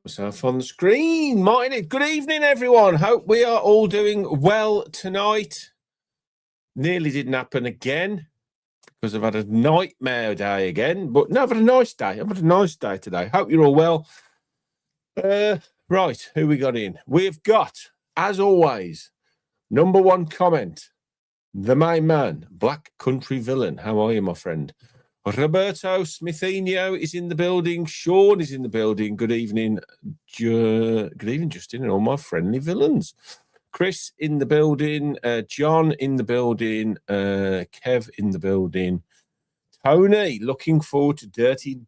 Myself on the screen. Martin, good evening, everyone. Hope we are all doing well tonight. Nearly didn't happen again because I've had a nightmare day again. But no, I've had a nice day. I've had a nice day today. Hope you're all well. Right, who we got in? We've got, as always, number one comment, the main man, Black Country Villain. How are you, my friend? Roberto Smithinho is in the building. Sean is in the building. Good evening. Good evening, Justin, and all my friendly villains. Chris in the building. John in the building. Kev in the building. Tony, looking forward to dirty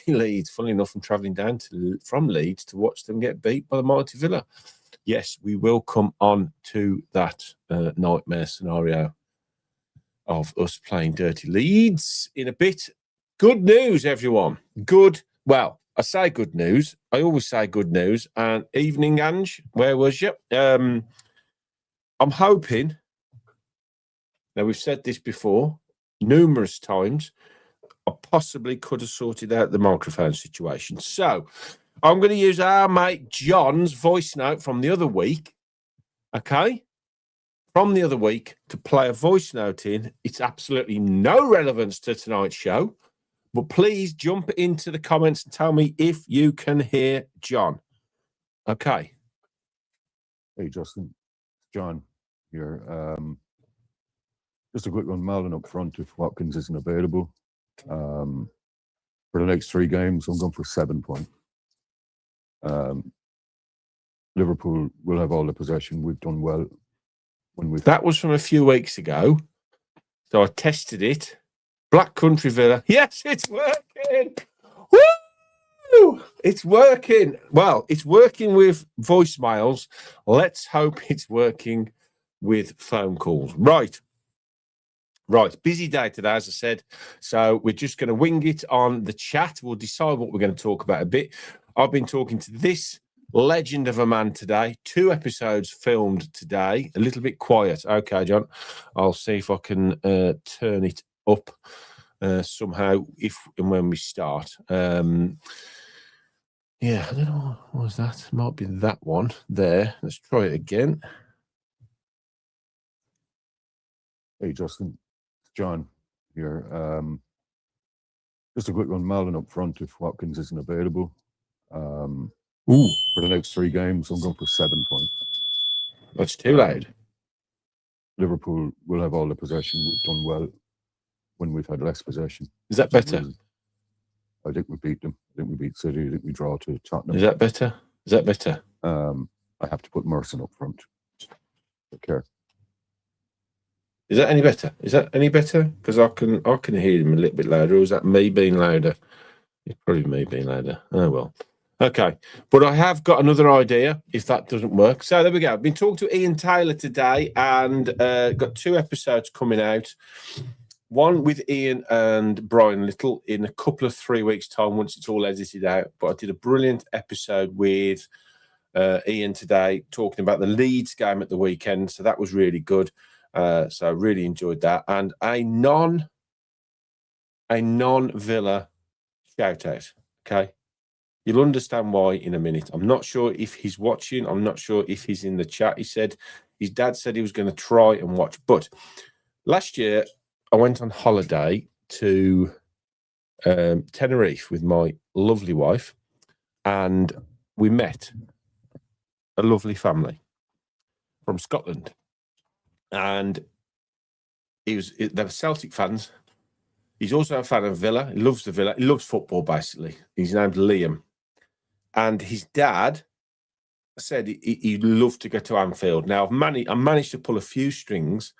Leeds. Funnily enough, I'm travelling down from Leeds to watch them get beat by the mighty Villa. Yes, we will come on to that nightmare scenario of us playing dirty Leeds in a bit. Good news, everyone. Well, I say good news. I always say good news. And evening, Ange, where was you? I'm hoping, now we've said this before, numerous times, I possibly could have sorted out the microphone situation. So I'm going to use our mate John's voice note from the other week, okay? From the other week to play a voice note in. It's absolutely no relevance to tonight's show, but please jump into the comments and tell me if you can hear John. Okay. Hey, Justin. John here. Just a quick one, Malin up front if Watkins isn't available. For the next 3 games, I'm going for 7 points. Liverpool will have all the possession. We've done well. That was from a few weeks ago. So I tested it. Black Country Villa. Yes, it's working. Woo! It's working. Well, it's working with voicemails. Let's hope it's working with phone calls. Right. Busy day today, as I said. So we're just going to wing it on the chat. We'll decide what we're going to talk about a bit. I've been talking to this legend of a man today. 2 episodes filmed today. A little bit quiet. Okay, John. I'll see if I can turn it up somehow if and when we start. Yeah, I don't know. What was that? Might be that one there. Let's try it again. Hey, Justin. It's John here. Just a quick one, Malin up front if Watkins isn't available. For the next 3 games, I'm going for 7 points. That's too loud. Liverpool will have all the possession. We've done well when we've had less possession. Is that better? I think we beat them. I think we beat City. I think we draw to Tottenham. Is that better? I have to put Merson up front. Okay. Is that any better? Because I can hear him a little bit louder. Or is that me being louder? It's probably me being louder. Oh, well. Okay. But I have got another idea if that doesn't work. So there we go. I've been talking to Ian Taylor today and got 2 episodes coming out. One with Ian and Brian Little in a couple of 3 weeks' time once it's all edited out. But I did a brilliant episode with Ian today talking about the Leeds game at the weekend. So that was really good. So I really enjoyed that. And a non-Villa shout out. Okay. You'll understand why in a minute. I'm not sure if he's watching. I'm not sure if he's in the chat. He said his dad said he was going to try and watch. But last year, I went on holiday to Tenerife with my lovely wife, and we met a lovely family from Scotland. And they were Celtic fans. He's also a fan of Villa. He loves the Villa. He loves football, basically. He's named Liam. And his dad said he'd love to go to Anfield. Now, I managed to pull a few strings,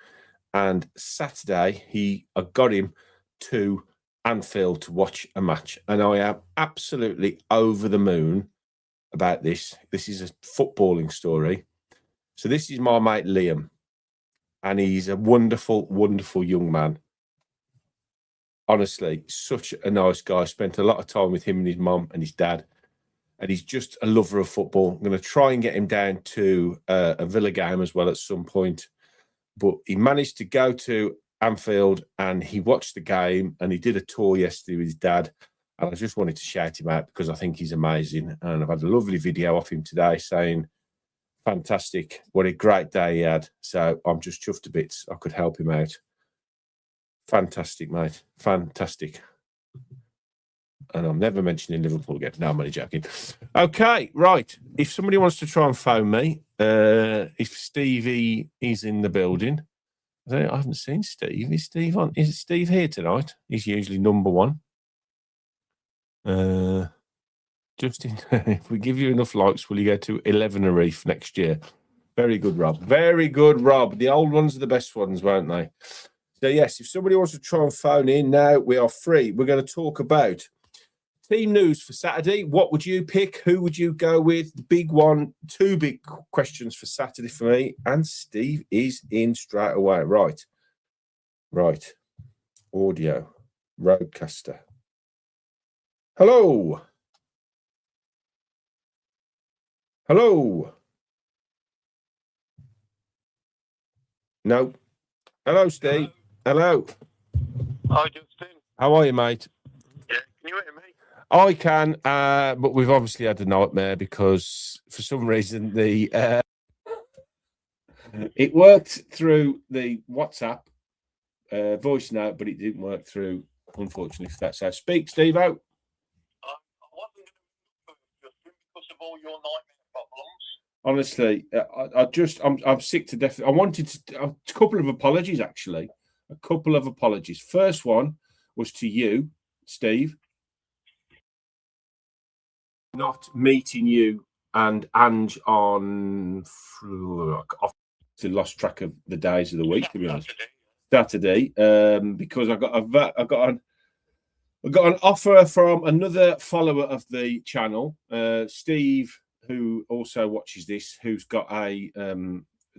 and Saturday, I got him to Anfield to watch a match. And I am absolutely over the moon about this. This is a footballing story. So this is my mate Liam. And he's a wonderful, wonderful young man. Honestly, such a nice guy. Spent a lot of time with him and his mum and his dad. And he's just a lover of football. I'm going to try and get him down to a Villa game as well at some point. But he managed to go to Anfield and he watched the game and he did a tour yesterday with his dad. And I just wanted to shout him out because I think he's amazing. And I've had a lovely video off him today saying, fantastic, what a great day he had. So I'm just chuffed to bits. I could help him out. Fantastic, mate. Fantastic. And I'm never mentioning Liverpool again. No, I'm only joking. Okay, right. If somebody wants to try and phone me, if Stevie is in the building, I haven't seen Steve. Is Steve on? Is Steve here tonight? He's usually number one. Justin, if we give you enough likes, will you go to 11 a reef next year? Very good, Rob. Very good, Rob. The old ones are the best ones, won't they? So, yes, if somebody wants to try and phone in now, we are free. We're going to talk about team news for Saturday. What would you pick? Who would you go with? The big one, two big questions for Saturday for me. And Steve is in straight away. Right. Audio. Roadcaster. Hello. No. Hello, Steve. Hello. Hi, Justin. How are you, mate? Yeah, can you hear me? I can, but we've obviously had a nightmare because for some reason it worked through the WhatsApp voice note, but it didn't work through, unfortunately, for that. So speak, Steve out. I wasn't going to Justin because of all your nightmare problems. Honestly, I'm sick to death. I wanted to, a couple of apologies, actually. A couple of apologies. First one was to you, Steve. Not meeting you and Ange on, I've lost track of the days of the week, to be honest. Saturday, because I got an offer from another follower of the channel, Steve, who also watches this, who's got a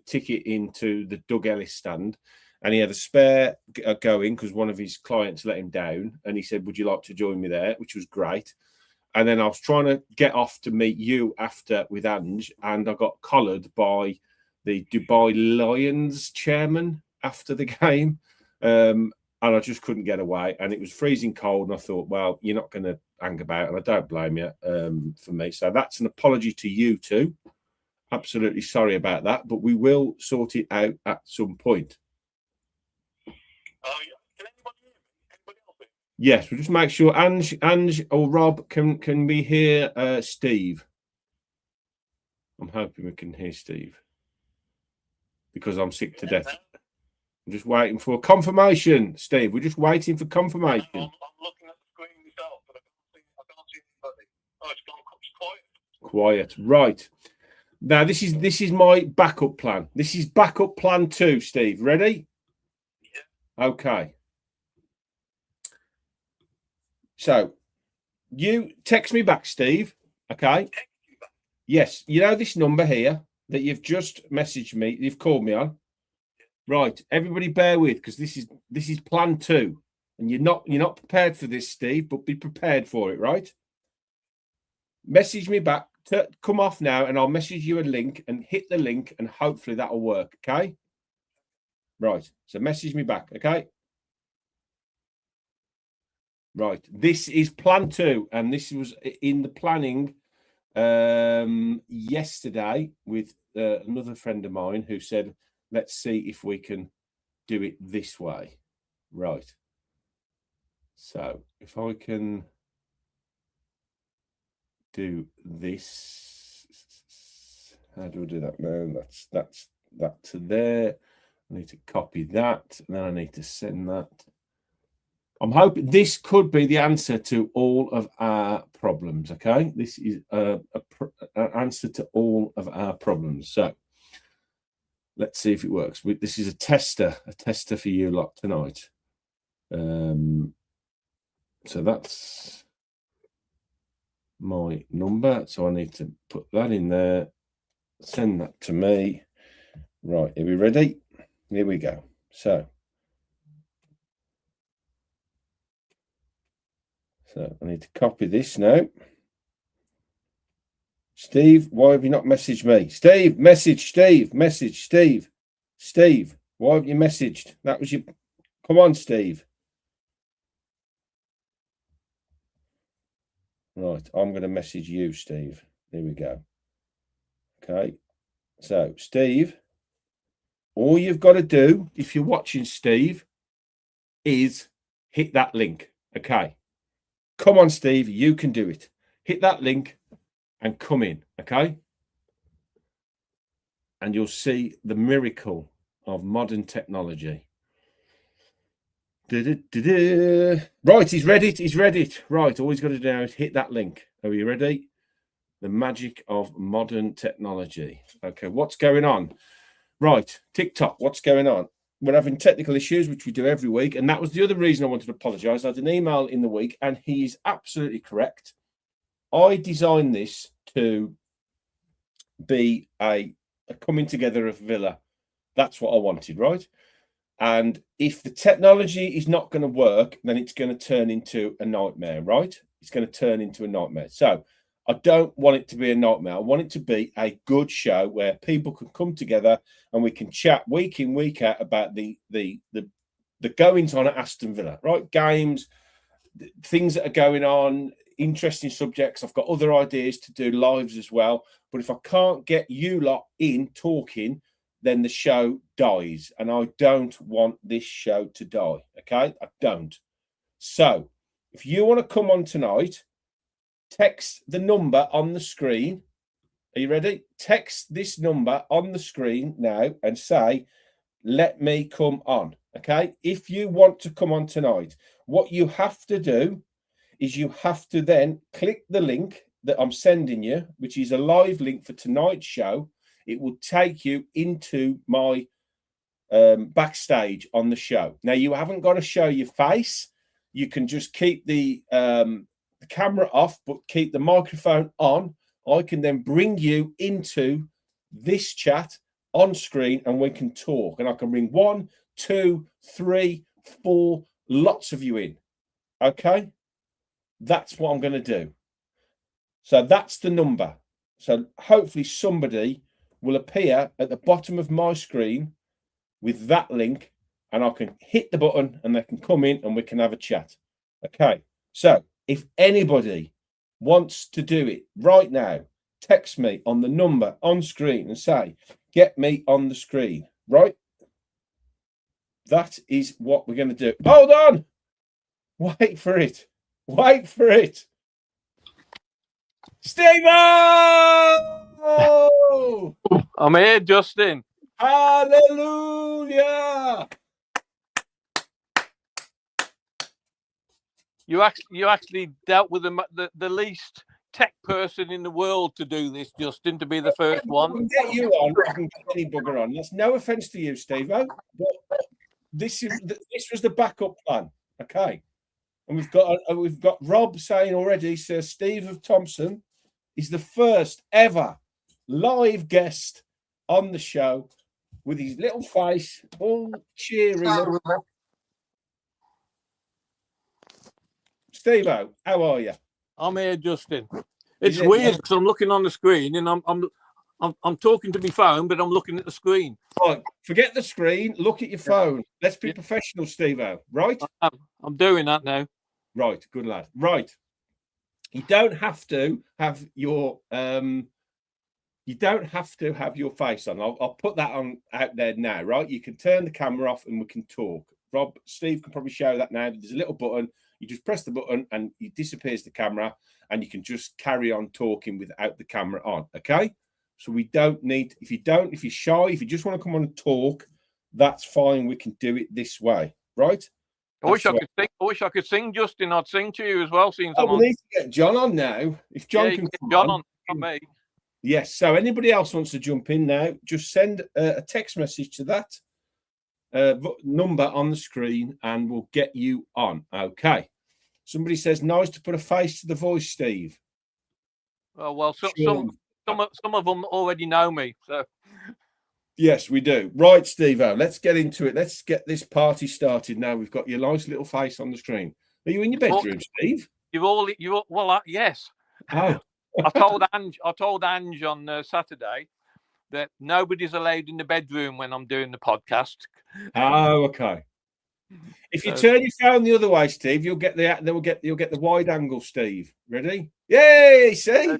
ticket into the Doug Ellis stand, and he had a spare going because one of his clients let him down, and he said, "Would you like to join me there?" Which was great. And then I was trying to get off to meet you after with Ange, and I got collared by the Dubai Lions chairman after the game. And I just couldn't get away. And it was freezing cold. And I thought, well, you're not going to hang about. And I don't blame you for me. So that's an apology to you too. Absolutely sorry about that. But we will sort it out at some point. Oh, yeah. Can anybody hear me? Anybody else hear me? Yes, we'll just make sure Ange or Rob can we hear Steve? I'm hoping we can hear Steve because I'm sick to death. I'm just waiting for confirmation, Steve. We're just waiting for confirmation. I'm looking at the screen myself, but I can't see anybody. Oh, it's quiet. Right. Now this is my backup plan. This is backup plan 2, Steve. Ready? Yeah. Okay. So you text me back, Steve. Okay. Yes, you know this number here that you've just messaged me, you've called me on. Right, everybody bear with, because this is plan 2. And you're not prepared for this, Steve, but be prepared for it, right? Message me back, come off now, and I'll message you a link, and hit the link, and hopefully that'll work, okay? Right, so message me back, okay? Right, this is plan 2, and this was in the planning yesterday with another friend of mine who said, let's see if we can do it this way. Right. So if I can do this, how do I do that now? That's that to there. I need to copy that, and then I need to send that. I'm hoping this could be the answer to all of our problems, okay? This is an answer to all of our problems. So let's see if it works. This is a tester for you lot tonight. So that's my number. So I need to put that in there, send that to me. Right, are we ready? Here we go. So I need to copy this now. Steve, why have you not messaged me? Steve, message Steve. Steve, why have you messaged? That was your... Come on, Steve. Right, I'm going to message you, Steve. There we go. Okay, so Steve, all you've got to do if you're watching, Steve, is hit that link. Okay, come on, Steve, you can do it. Hit that link and come in. Okay, and you'll see the miracle of modern technology. Right, he's read it. He's read it. Right, all he's got to do now is hit that link. Are you ready? The magic of modern technology. Okay, what's going on? Right, TikTok, what's going on? We're having technical issues, which we do every week, and that was the other reason I wanted to apologise. I had an email in the week, and he's absolutely correct. I designed this to be a coming together of Villa. That's what I wanted, right? And if the technology is not going to work, then it's going to turn into a nightmare, right? It's going to turn into a nightmare. So I don't want it to be a nightmare. I want it to be a good show where people can come together and we can chat week in, week out about the goings on at Aston Villa, right? Games, things that are going on, interesting subjects. I've got other ideas to do lives as well. But if I can't get you lot in talking, then the show dies. And I don't want this show to die. Okay? I don't. So if you want to come on tonight, text the number on the screen. Are you ready? Text this number on the screen now and say, let me come on. Okay? If you want to come on tonight, what you have to do is you have to then click the link that I'm sending you, which is a live link for tonight's show. It will take you into my backstage on the show. Now, you haven't got to show your face. You can just keep the camera off, but keep the microphone on. I can then bring you into this chat on screen and we can talk. And I can bring 1, 2, 3, 4, lots of you in. Okay? That's what I'm going to do. So that's the number. So hopefully somebody will appear at the bottom of my screen with that link and I can hit the button and they can come in and we can have a chat. Okay. So if anybody wants to do it right now, text me on the number on screen and say, get me on the screen, right? That is what we're going to do. Hold on. Wait for it. Wait for it. Steve! I'm here, Justin. Hallelujah! You actually dealt with the least tech person in the world to do this, Justin, to be the first one. I can get you on. I can get any bugger on. That's no offence to you, Steve-O, but this was the backup plan. Okay. And we've got Rob saying already, Sir Steve of Thompson is the first ever live guest on the show with his little face all cheery. Steve-O, how are you? I'm here, Justin. It's weird because I'm looking on the screen and I'm talking to my phone, but I'm looking at the screen. Right, forget the screen. Look at your phone. Let's be professional, Steve-O. Right? I'm doing that now. Right, good lad. Right. You don't have to have your face on. I'll put that on out there now, right? You can turn the camera off and we can talk. Rob, Steve can probably show that now. There's a little button. You just press the button and it disappears the camera and you can just carry on talking without the camera on. Okay. So we don't need, if you're shy, if you just want to come on and talk, that's fine. We can do it this way. Right. I wish I could sing, Justin. I'd sing to you as well. Seeing we need to get John on now. If John can come John on me. Yes. So anybody else wants to jump in now, just send a text message to that number on the screen and we'll get you on. Okay. Somebody says, nice to put a face to the voice, Steve. Oh, well, some of them already know me. So. Yes, we do. Right, Steve-O, let's get into it. Let's get this party started now. We've got your nice little face on the screen. Are you in your bedroom, Steve? Yes. Oh. I told Ange on Saturday that nobody's allowed in the bedroom when I'm doing the podcast. Oh, okay. If you turn your phone the other way, Steve, you'll get the wide angle, Steve. Ready? Yay! See,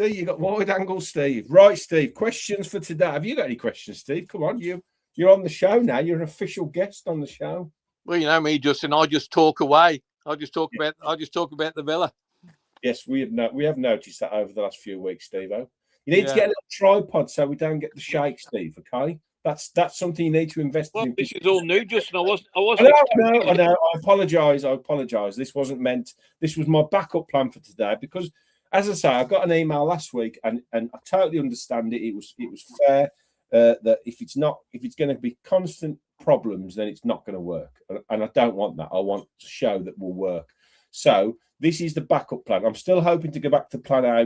you got wide angle, Steve. Right, Steve. Questions for today. Have you got any questions, Steve? Come on, you're on the show now. You're an official guest on the show. Well, you know me, Justin. I just talk away. I just talk about the Villa. Yes, we have noticed that over the last few weeks, Steve. You need to get a little tripod so we don't get the shake, Steve. Okay, that's something you need to invest in. This is all new, Justin. I wasn't. I know. I apologise. This wasn't meant. This was my backup plan for today because, as I say, I got an email last week and I totally understand it. It was fair that if it's going to be constant problems, then it's not going to work, and I don't want that. I want to show that will work. So this is the backup plan. I'm still hoping to go back to plan A,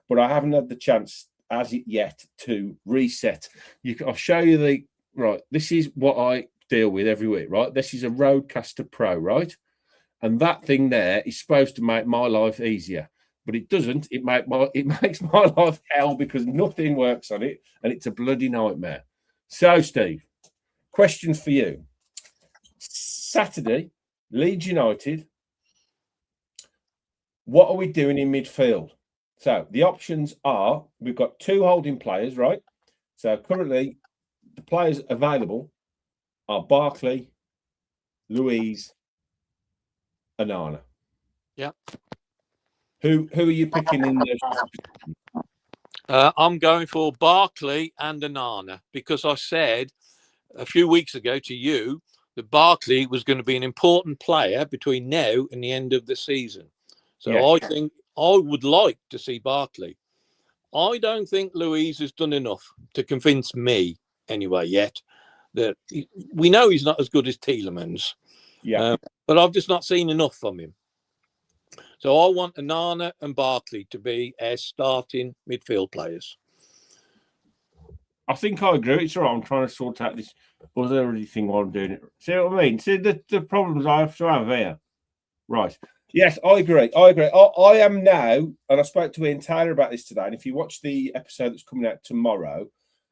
but I haven't had the chance as it yet to reset. I'll show you right. This is what I deal with every week, right? This is a Rodecaster Pro, right? And that thing there is supposed to make my life easier, but it doesn't. It makes my life hell because nothing works on it, and it's a bloody nightmare. So, Steve, questions for you. Saturday, Leeds United. What are we doing in midfield? So the options are, we've got 2 holding players, right? So currently the players available are Barkley, Louise, and Anna. Yeah. Who are you picking in those? I'm going for Barkley and Anana because I said a few weeks ago to you that Barkley was going to be an important player between now and the end of the season. So yes. I think I would like to see Barkley. I don't think Louise has done enough to convince me, anyway, yet that we know he's not as good as Tielemans. Yeah, but I've just not seen enough from him. So I want Anana and Barkley to be our starting midfield players. I think I agree. It's all right. I'm trying to sort out this other thing while I'm doing it. See what I mean? See the problems I have to have here. Right. Yes, I agree. I am now, and I spoke to Ian Taylor about this today. And if you watch the episode that's coming out tomorrow,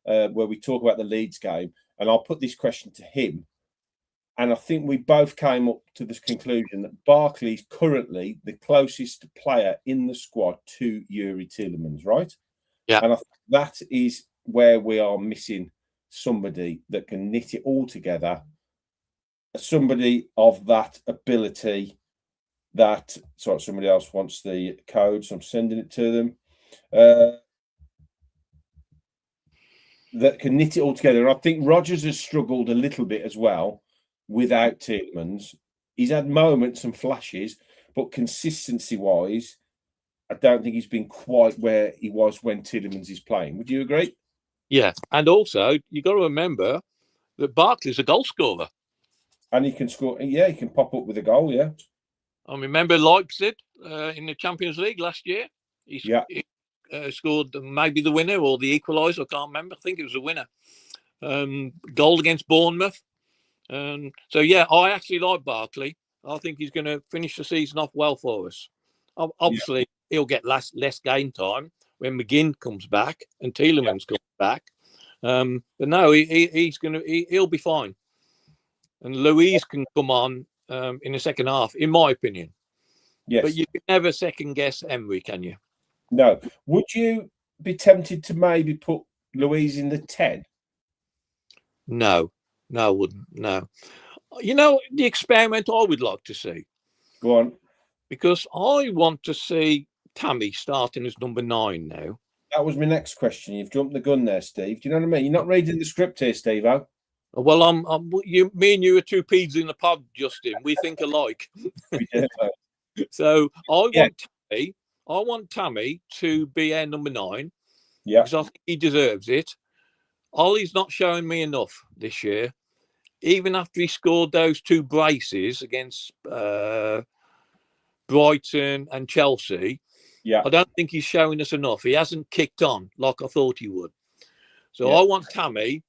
where we talk about the Leeds game, and I'll put this question to him, and I think we both came up to this conclusion that Barkley is currently the closest player in the squad to Yuri Tielemans, right? Yeah. And I think that is where we are missing somebody that can knit it all together, somebody of that ability. Somebody else wants the code, so I'm sending it to them. That can knit it all together. And I think Rodgers has struggled a little bit as well without Tielemans. He's had moments and flashes, but consistency-wise, I don't think he's been quite where he was when Tielemans is playing. Would you agree? Yeah, and also you got to remember that Barkley's a goal scorer, and he can score. Yeah, he can pop up with a goal. Yeah. I remember Leipzig in the Champions League last year. He scored maybe the winner or the equaliser. I can't remember. I think it was a winner. Goal against Bournemouth. So, yeah, I actually like Barkley. I think he's going to finish the season off well for us. Obviously, he'll get less game time when McGinn comes back and Tielemans comes back. But no, he'll be fine. And Louise can come on in the second half, in my opinion. Yes. But you can never second guess Emery, can you? No. Would you be tempted to maybe put Louise in the 10? No, I wouldn't. No. You know, the experiment I would like to see. Go on. Because I want to see Tammy starting as number 9 now. That was my next question. You've jumped the gun there, Steve. Do you know what I mean? You're not reading the script here, Steve-o. Well, me and you are two peas in the pod, Justin. We think alike. So I want Tammy to be our number 9. Yeah. Because I think he deserves it. Ollie's not showing me enough this year. Even after he scored those 2 braces against Brighton and Chelsea, I don't think he's showing us enough. He hasn't kicked on like I thought he would. So I want Tammy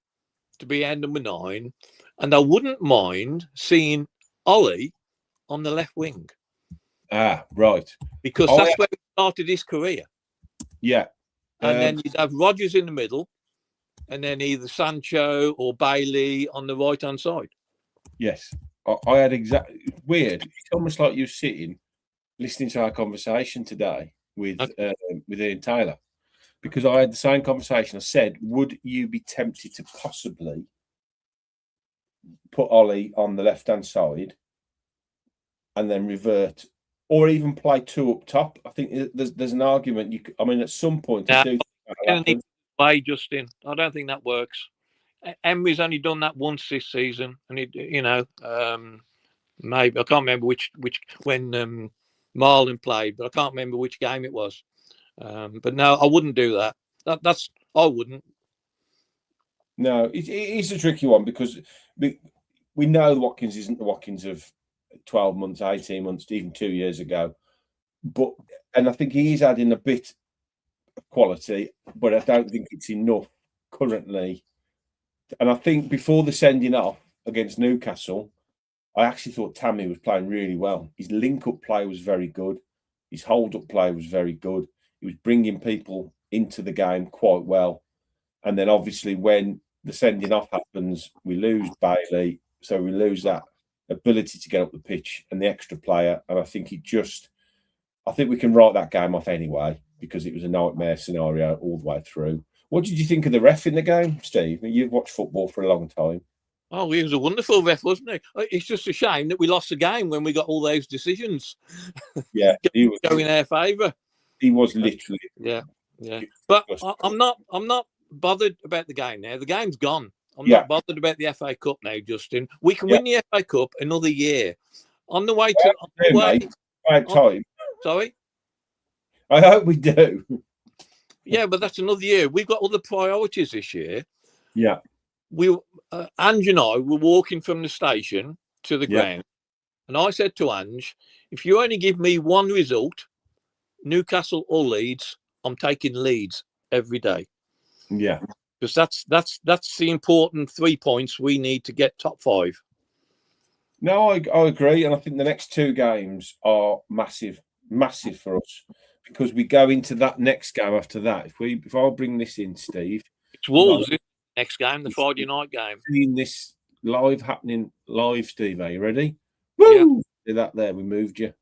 to be our number 9, and I wouldn't mind seeing Ollie on the left wing. Ah, right. Because that's where he started his career. Yeah. And then you'd have Rodgers in the middle, and then either Sancho or Bailey on the right-hand side. Yes. I had weird. It's almost like you're sitting listening to our conversation today with Ian Taylor, because I had the same conversation. I said, would you be tempted to possibly put Ollie on the left-hand side and then revert, or even play 2 up top? I think there's an argument. I mean, at some point, I do think that'll happen. Play Justin. I don't think that works. Emery's only done that once this season, and maybe I can't remember which when Marlon played, but I can't remember which game it was. But no, I wouldn't do that. I wouldn't. No, it is a tricky one, because we know Watkins isn't the Watkins of 12 months, 18 months, even 2 years ago. And I think he is adding a bit of quality, but I don't think it's enough currently. And I think before the sending off against Newcastle, I actually thought Tammy was playing really well. His link-up play was very good. His hold-up play was very good. He was bringing people into the game quite well. And then obviously when the sending off happens, we lose Bailey. So we lose that ability to get up the pitch and the extra player. And I think I think we can write that game off anyway, because it was a nightmare scenario all the way through. What did you think of the ref in the game, Steve? You've watched football for a long time. Oh, he was a wonderful ref, wasn't he? It's just a shame that we lost the game when we got all those decisions. Yeah, he was going in our favour. He was literally. Yeah. But I'm not bothered about the game now. The game's gone. I'm not bothered about the FA Cup now, Justin. We can win the FA Cup another year. On the way to time. Sorry? I hope we do. Yeah, but that's another year. We've got other priorities this year. Yeah. Ange and I were walking from the station to the ground, and I said to Ange, if you only give me one result, Newcastle or Leeds, I'm taking Leeds every day. Yeah. Because that's the important 3 points we need to get top 5. No, I agree. And I think the next 2 games are massive for us, because we go into that next game after that. If I'll bring this in, Steve. It's Wolves next game, the Friday night game. Seeing this happening live, Steve. Are you ready? Woo! Yeah. That there. We moved you.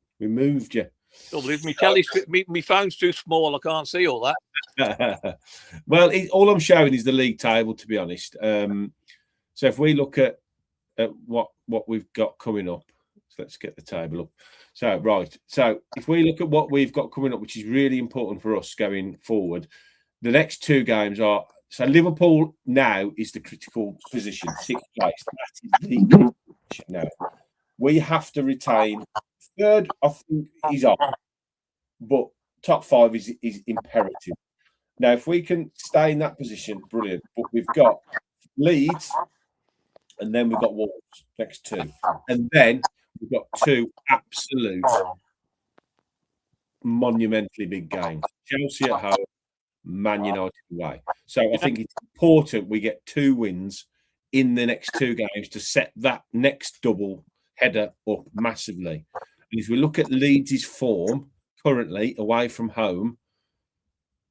Oh, believe me, my phone's too small. I can't see all that. Well, all I'm showing is the league table, to be honest. So if we look at what we've got coming up, so let's get the table up. So if we look at what we've got coming up, which is really important for us going forward, the next 2 games are. So Liverpool now is the critical position, 6th place. That is the position now. We have to retain 3rd. I think is on, but top 5 is imperative. Now, if we can stay in that position, brilliant. But we've got Leeds, and then we've got Wolves next 2, and then we've got 2 absolute monumentally big games: Chelsea at home, Man United away. So I think it's important we get 2 wins in the next 2 games to set that next double header up massively. And if we look at Leeds' form currently away from home,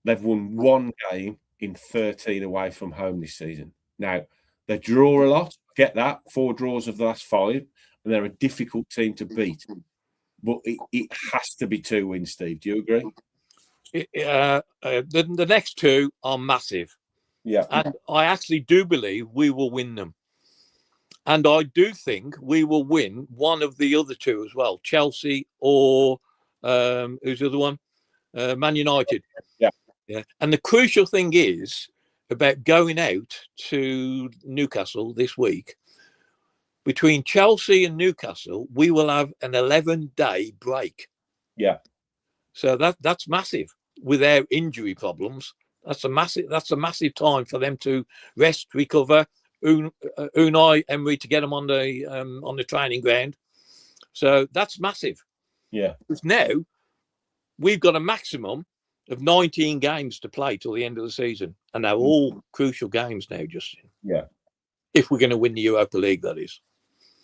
they've won 1 game in 13 away from home this season. Now, they draw a lot. Get that. 4 draws of the last 5, and they're a difficult team to beat. But it has to be 2 wins, Steve. Do you agree? The next 2 are massive. Yeah. And I actually do believe we will win them. And I do think we will win one of the other 2 as well, Chelsea or who's the other one? Man United. Yeah. And the crucial thing is about going out to Newcastle this week. Between Chelsea and Newcastle, we will have an 11-day break. Yeah. So that's massive. With their injury problems, that's a massive time for them to rest, recover. Unai Emery to get them on the training ground. So that's massive. Yeah. Because now we've got a maximum of 19 games to play till the end of the season, and they're all crucial games now, Justin. Yeah. If we're going to win the Europa League, that is.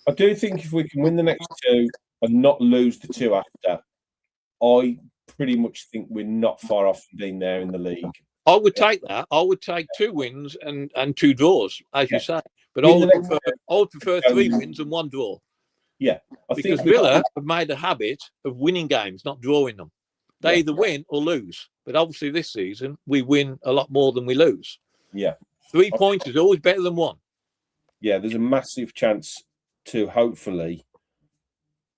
I do think if we can win the next 2 and not lose the 2 after, I pretty much think we're not far off from being there in the league. I would take that. I would take 2 wins and 2 draws, as you say. But I would prefer 3 wins and 1 draw. Yeah, I because think Villa have made a habit of winning games, not drawing them. They Yeah. either win or lose. But obviously this season, we win a lot more than we lose. Yeah. 3 points is always better than 1. Yeah, there's a massive chance to hopefully.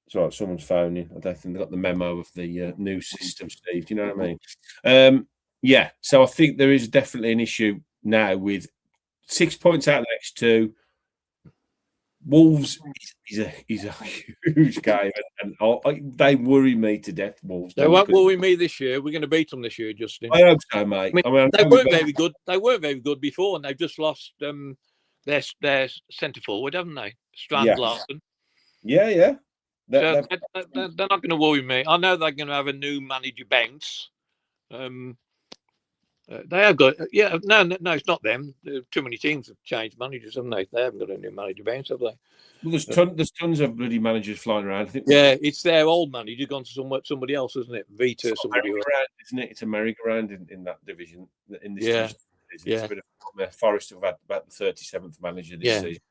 Sorry, someone's phoning. I don't think they got the memo of the new system, Steve. Do you know what I mean? Yeah. So I think there is definitely an issue now with 6 points out of the next 2. Wolves is a huge game, and they worry me to death. Wolves. They won't worry me this year. We're going to beat them this year, Justin. I hope so, mate. I mean, they weren't very good. They weren't very good before, and they've just lost their centre forward, haven't they? Strand Larson. Yeah. They're not going to worry me. I know they're going to have a new manager, Banks. They have got, no, it's not them. Too many teams have changed managers, haven't they? They haven't got a new manager, Banks, have they? Well, there's tons of bloody managers flying around. I think. Yeah, it's their old manager gone to somebody else, isn't it? Vita, somebody else. Isn't it? It's a merry-go-round in that division. In this Yeah. division. It's a bit of Forest have had about the 37th manager this season.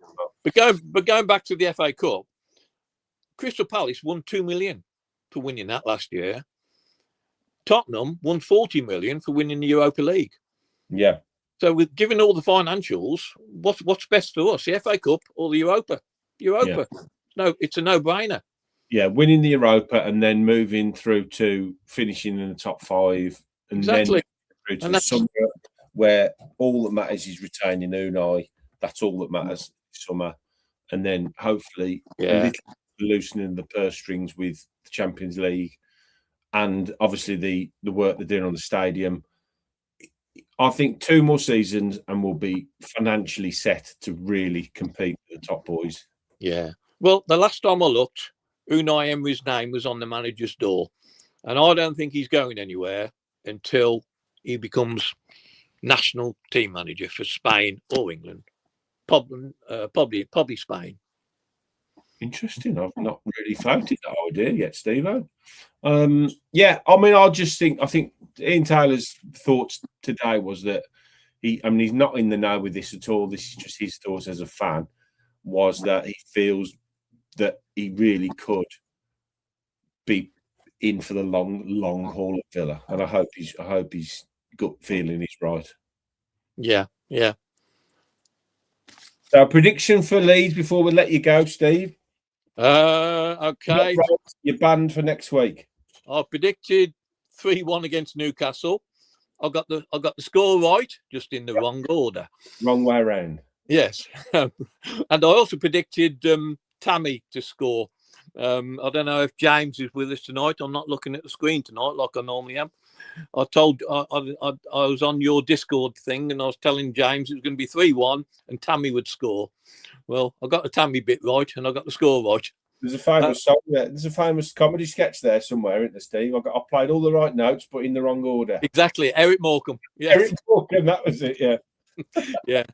But going back to the FA Cup, Crystal Palace won 2 million for winning that last year. Tottenham won 40 million for winning the Europa League. Yeah. So, with given all the financials, what's best for us, the FA Cup or the Europa? Europa. Yeah. No, it's a no-brainer. Yeah, winning the Europa and then moving through to finishing in the top 5, and then through to the summer, where all that matters is retaining Unai. That's all that matters this summer, and then hopefully a little loosening the purse strings with the Champions League. And obviously the work they're doing on the stadium. I think 2 more seasons and we'll be financially set to really compete with the top boys. Yeah. Well, the last time I looked, Unai Emery's name was on the manager's door. And I don't think he's going anywhere until he becomes national team manager for Spain or England. Probably Spain. Interesting. I've not really floated that idea yet, Steve-O. Yeah, I mean, I think Ian Taylor's thoughts today was that he's not in the know with this at all. This is just his thoughts as a fan, was that he feels that he really could be in for the long haul at Villa. And I hope his gut feeling is right. Yeah. So prediction for Leeds before we let you go, Steve. Okay. You're banned for next week. I predicted 3-1 against Newcastle. I got the score right, just in the wrong order. Wrong way around. Yes. And I also predicted Tammy to score. I don't know if James is with us tonight. I'm not looking at the screen tonight like I normally am. I was on your Discord thing and I was telling James it was going to be 3-1 and Tammy would score. Well, I got the Tammy bit right and I got the score right. There's a famous song there. There's a famous comedy sketch there somewhere, isn't there, Steve? I played all the right notes, but in the wrong order. Exactly, Eric Morecambe. Yes. Eric Morecambe, that was it. Yeah. Yeah.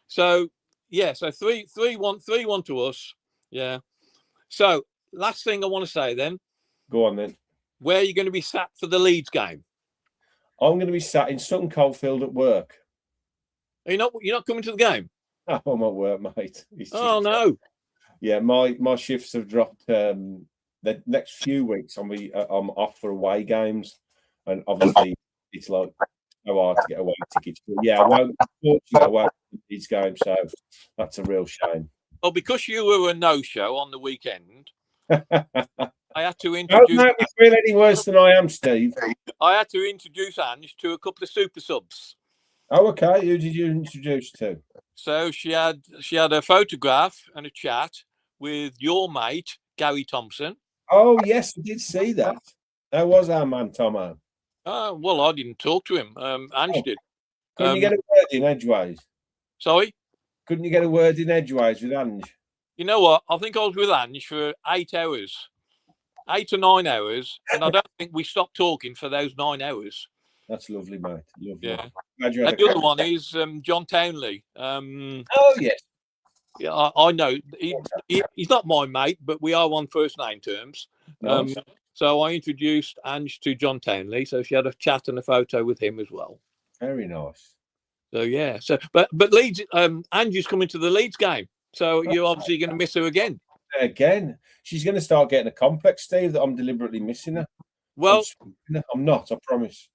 So 3-1 to us. Yeah. So last thing I want to say then. Go on then. Where are you going to be sat for the Leeds game? I'm going to be sat in Sutton Coldfield at work. You're not coming to the game? Oh, I'm at work, mate. Oh no. Yeah, my shifts have dropped. The next few weeks, I'm off for away games, and obviously it's like so hard to get away tickets. But yeah, I won't to these games, so that's a real shame. Well, because you were a no-show on the weekend, I had to introduce. Don't make me feel any worse than I am, Steve. I had to introduce Ange to a couple of super subs. Oh, okay. Who did you introduce to? So she had a photograph and a chat with your mate Gary Thompson. Oh yes, I did see that. That was our man, Tomo. Well, I didn't talk to him. Ange did. Couldn't you get a word in edgeways? Sorry? Couldn't you get a word in edgeways with Ange? You know what? I think I was with Ange for 8 hours. 8 or 9 hours. And I don't think we stopped talking for those 9 hours. That's lovely, mate. Lovely. Yeah. And the other one is John Townley. Oh, yes. Yeah, I know. He's not my mate, but we are on first name terms. Nice. So I introduced Ange to John Townley. So she had a chat and a photo with him as well. Very nice. So yeah. So but Leeds, Ange is coming to the Leeds game. So you're obviously going to miss her again. again. She's going to start getting a complex, Steve, that I'm deliberately missing her. Well, I'm not, I promise.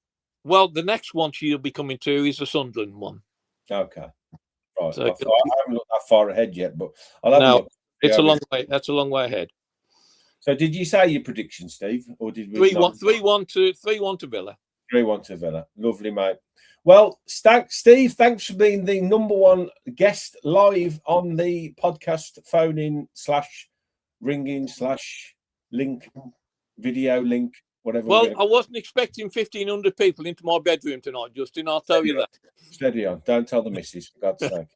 Well, the next one she'll be coming to is the Sunderland one. Okay. Right. So, I haven't looked that far ahead yet, but I'll have a look. It's a long way. That's a long way ahead. So did you say your prediction, Steve? Or did we 3-1 to Villa. 3-1 to Villa. Lovely, mate. Well, Steve, thanks for being the number one guest live on the podcast, phone-in / ringing / link, video link, whatever. Well, I wasn't expecting 1,500 people into my bedroom tonight, Justin. I'll tell you that. Steady on. Don't tell the missus, for God's sake.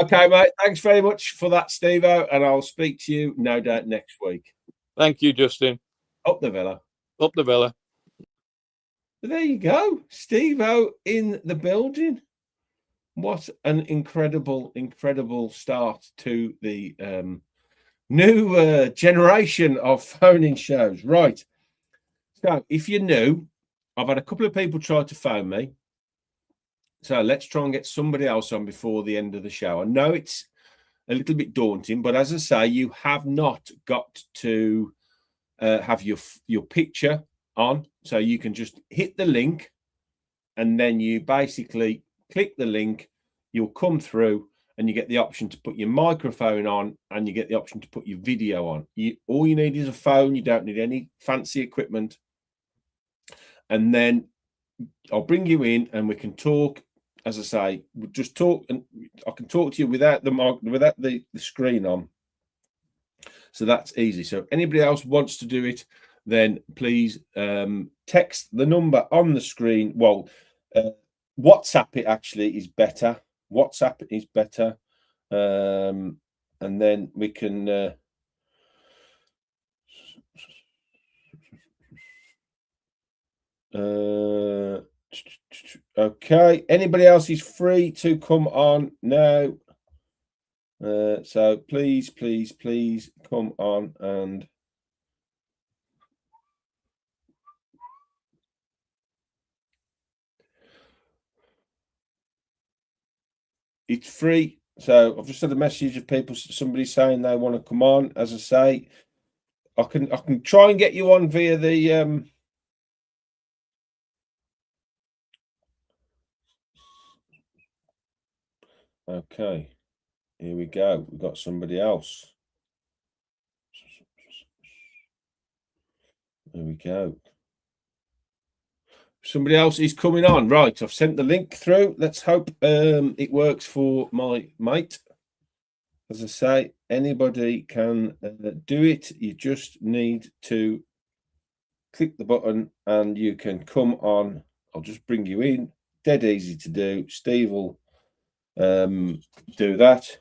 Okay, mate. Thanks very much for that, Steve-O, and I'll speak to you, no doubt, next week. Thank you, Justin. Up the Villa. Up the Villa. There you go. Steve-O in the building. What an incredible, incredible start to the new generation of phone-in shows. Right. So if you're new, I've had a couple of people try to phone me. So let's try and get somebody else on before the end of the show. I know it's a little bit daunting, but as I say, you have not got to have your picture on. So you can just hit the link and then you basically click the link. You'll come through and you get the option to put your microphone on and you get the option to put your video on. All you need is a phone. You don't need any fancy equipment. And then I'll bring you in and we can talk. As I say, we'll just talk, and I can talk to you without the screen on. So that's easy. So if anybody else wants to do it, then please text the number on the screen. Well, WhatsApp it actually is better. WhatsApp is better. And then we can okay, anybody else is free to come on now. So please come on and it's free. So I've just had a message of people, somebody saying they want to come on. As I say, I can try and get you on via the okay, here we go. We've got somebody else. There we go. Somebody else is coming on. Right, I've sent the link through. Let's hope it works for my mate. As I say, anybody can do it. You just need to click the button and you can come on. I'll just bring you in. Dead easy to do. Steve will do that.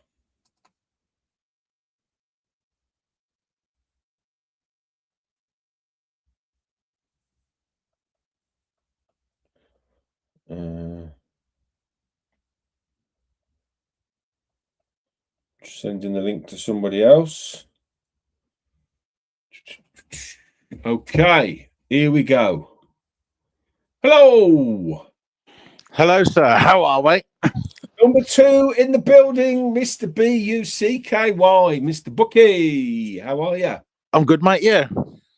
Sending the link to somebody else. Okay, here we go. Hello. Hello, sir. How are we? Number 2 in the building, Mr. B-U-C-K-Y, Mr. Bucky. How are you? I'm good, mate. Yeah.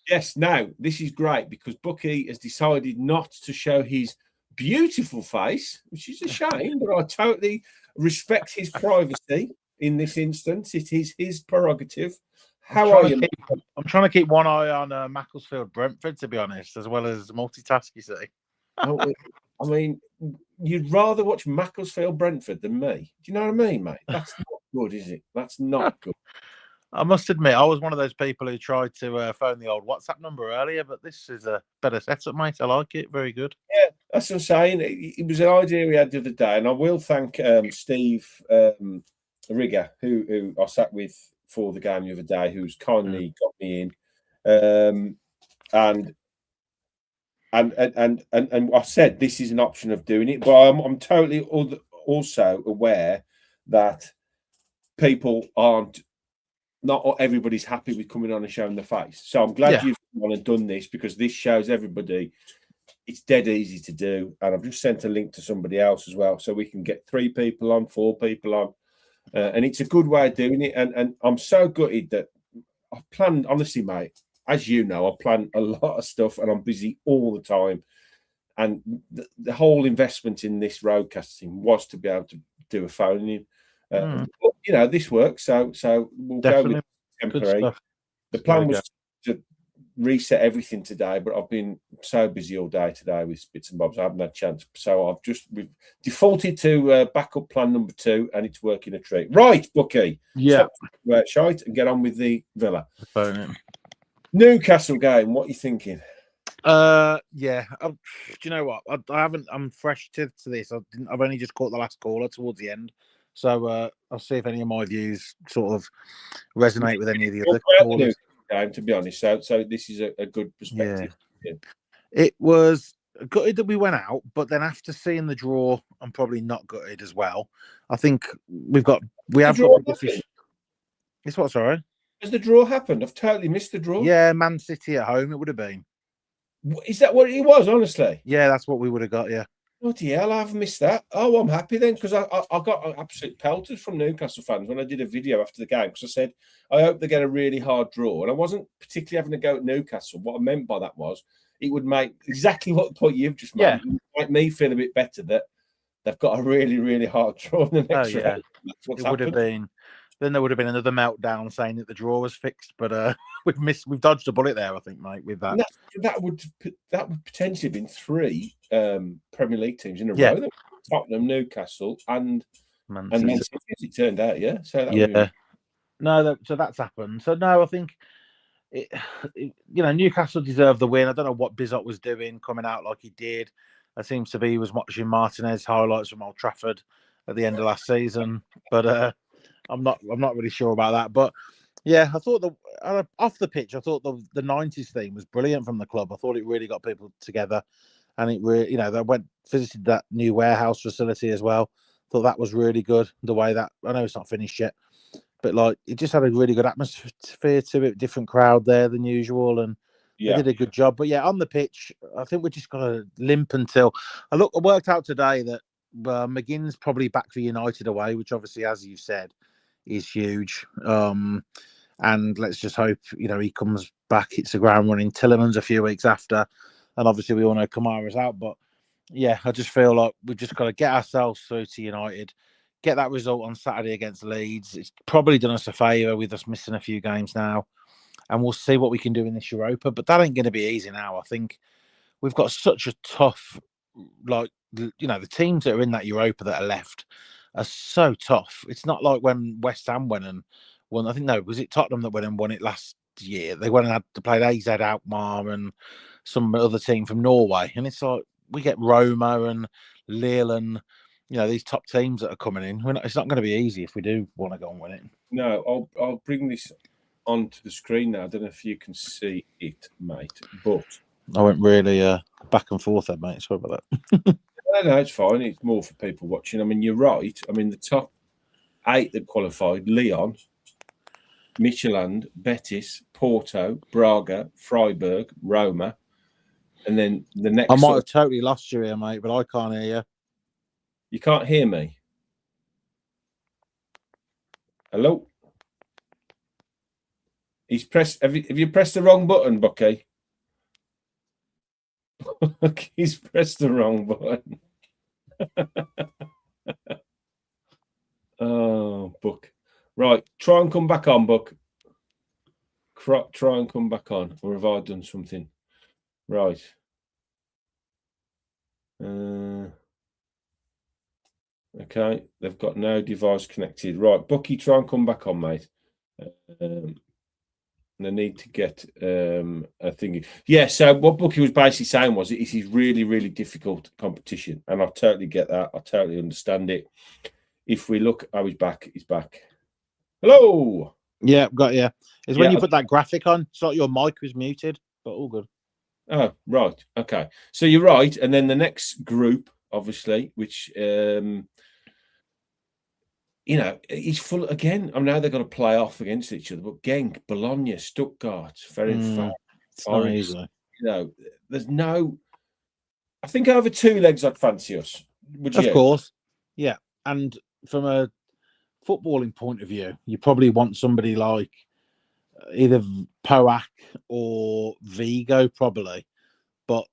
Yes, now, this is great because Bucky has decided not to show his beautiful face, which is a shame, but I totally respect his privacy in this instance. It is his prerogative. How are you? I'm trying to keep one eye on Macclesfield Brentford, to be honest, as well as multitask, you see. I mean, you'd rather watch Macclesfield Brentford than me. Do you know what I mean, mate? That's not good, is it? That's not good. I must admit, I was one of those people who tried to phone the old WhatsApp number earlier, but this is a better setup, mate. I like it. Very good. Yeah, that's what I'm saying. It was an idea we had the other day, and I will thank Steve Rigger, who I sat with for the game the other day, who's kindly got me in. And I said this is an option of doing it, but I'm totally also aware that people not everybody's happy with coming on and showing their face. So I'm glad you've gone and done this because this shows everybody it's dead easy to do. And I've just sent a link to somebody else as well, so we can get 3 people on, 4 people on. And it's a good way of doing it. And I'm so gutted that I've planned, honestly, mate, as you know, I plan a lot of stuff and I'm busy all the time. And the whole investment in this roadcasting was to be able to do a phone in. But, you know, this works. So we'll Definitely. go with Good temporary. stuff. The plan was to reset everything today, but I've been so busy all day today with bits and bobs. I haven't had a chance. So we've defaulted to backup plan number 2, and it's working a treat. Right, Bucky. Yeah. Stop shite and get on with the Villa. Phone Newcastle game. What are you thinking? Yeah. Do you know what? I haven't. I'm fresh to this. I've only just caught the last caller towards the end, so I'll see if any of my views sort of resonate with any of the other callers. Game, to be honest, so this is a good perspective. Yeah. It was gutted that we went out, but then after seeing the draw, I'm probably not gutted as well. I think we have got bigger fish. It's what, sorry? Has the draw happened? I've totally missed the draw. Yeah, Man City at home, it would have been. Is that what it was, honestly? Yeah, that's what we would have got, yeah. Bloody hell, I've missed that. Oh, I'm happy then, because I got absolute pelters from Newcastle fans when I did a video after the game, because I said, I hope they get a really hard draw. And I wasn't particularly having a go at Newcastle. What I meant by that was, it would make exactly what the point you've just made. Yeah. It would make me feel a bit better that they've got a really, really hard draw in the next round. That's what's would have been. Then there would have been another meltdown saying that the draw was fixed, but we've dodged a bullet there, I think, mate, with that. That would potentially have been 3 Premier League teams in a row. Tottenham, Newcastle, and Man City, as it turned out. Yeah. So so that's happened. So no, I think Newcastle deserved the win. I don't know what Bizot was doing coming out like he did. It seems to be he was watching Martinez highlights from Old Trafford at the end of last season, but I'm not really sure about that. But yeah, I thought off the pitch, I thought the 90s theme was brilliant from the club. I thought it really got people together, and it really, they visited that new warehouse facility as well. Thought that was really good. The way that, I know it's not finished yet, but like it just had a really good atmosphere to it, different crowd there than usual, and they did a good job. But yeah, on the pitch, I think we just got to limp until I worked out today that McGinn's probably back for United away, which obviously, as you said, is huge. And let's just hope he comes back, hits the ground running. Tillerman's a few weeks after, and obviously we all know Kamara's out. But yeah, I just feel like we've just got to get ourselves through to United, get that result on Saturday against Leeds. It's probably done us a favour with us missing a few games now, and we'll see what we can do in this Europa. But that ain't going to be easy now. I think we've got such a tough, the teams that are in that Europa that are left are so tough. It's not like when West Ham went and won. I think, no, was it Tottenham that went and won it last year? They went and had to play AZ Alkmaar and some other team from Norway. And it's like, we get Roma and Lille and, these top teams that are coming in. It's not going to be easy if we do want to go and win it. No, I'll bring this onto the screen now. I don't know if you can see it, mate, but I went really back and forth there, mate. Sorry about that. No, it's fine. It's more for people watching. I mean, you're right. I mean, the top 8 that qualified: Lyon, Midtjylland, Betis, Porto, Braga, Freiburg, Roma, and then the next. I might have totally lost you here, mate, but I can't hear you. You can't hear me? Hello? Have you pressed the wrong button, Bucky? He's pressed the wrong button. Oh, Buck. Right, try and come back on, Buck. Try and come back on. Or have I done something? Right. Okay, they've got no device connected. Right, Bucky, try and come back on, mate. They need to get a thing. Yeah, so what Bucky was basically saying was it is really, really difficult competition. And I totally get that. I totally understand it. If we look, he's back. Hello. Yeah, got you. It's when you put that graphic on, it's like your mic was muted, but all good. Oh, right. Okay. So you're right. And then the next group, obviously, which he's full again. I know they've got to play off against each other, but Genk, Bologna, Stuttgart, Ferencváros, Forest. There's no. I think over 2 legs, I'd fancy us. Would you? Of course, yeah. And from a footballing point of view, you probably want somebody like either Poak or Vigo, probably. But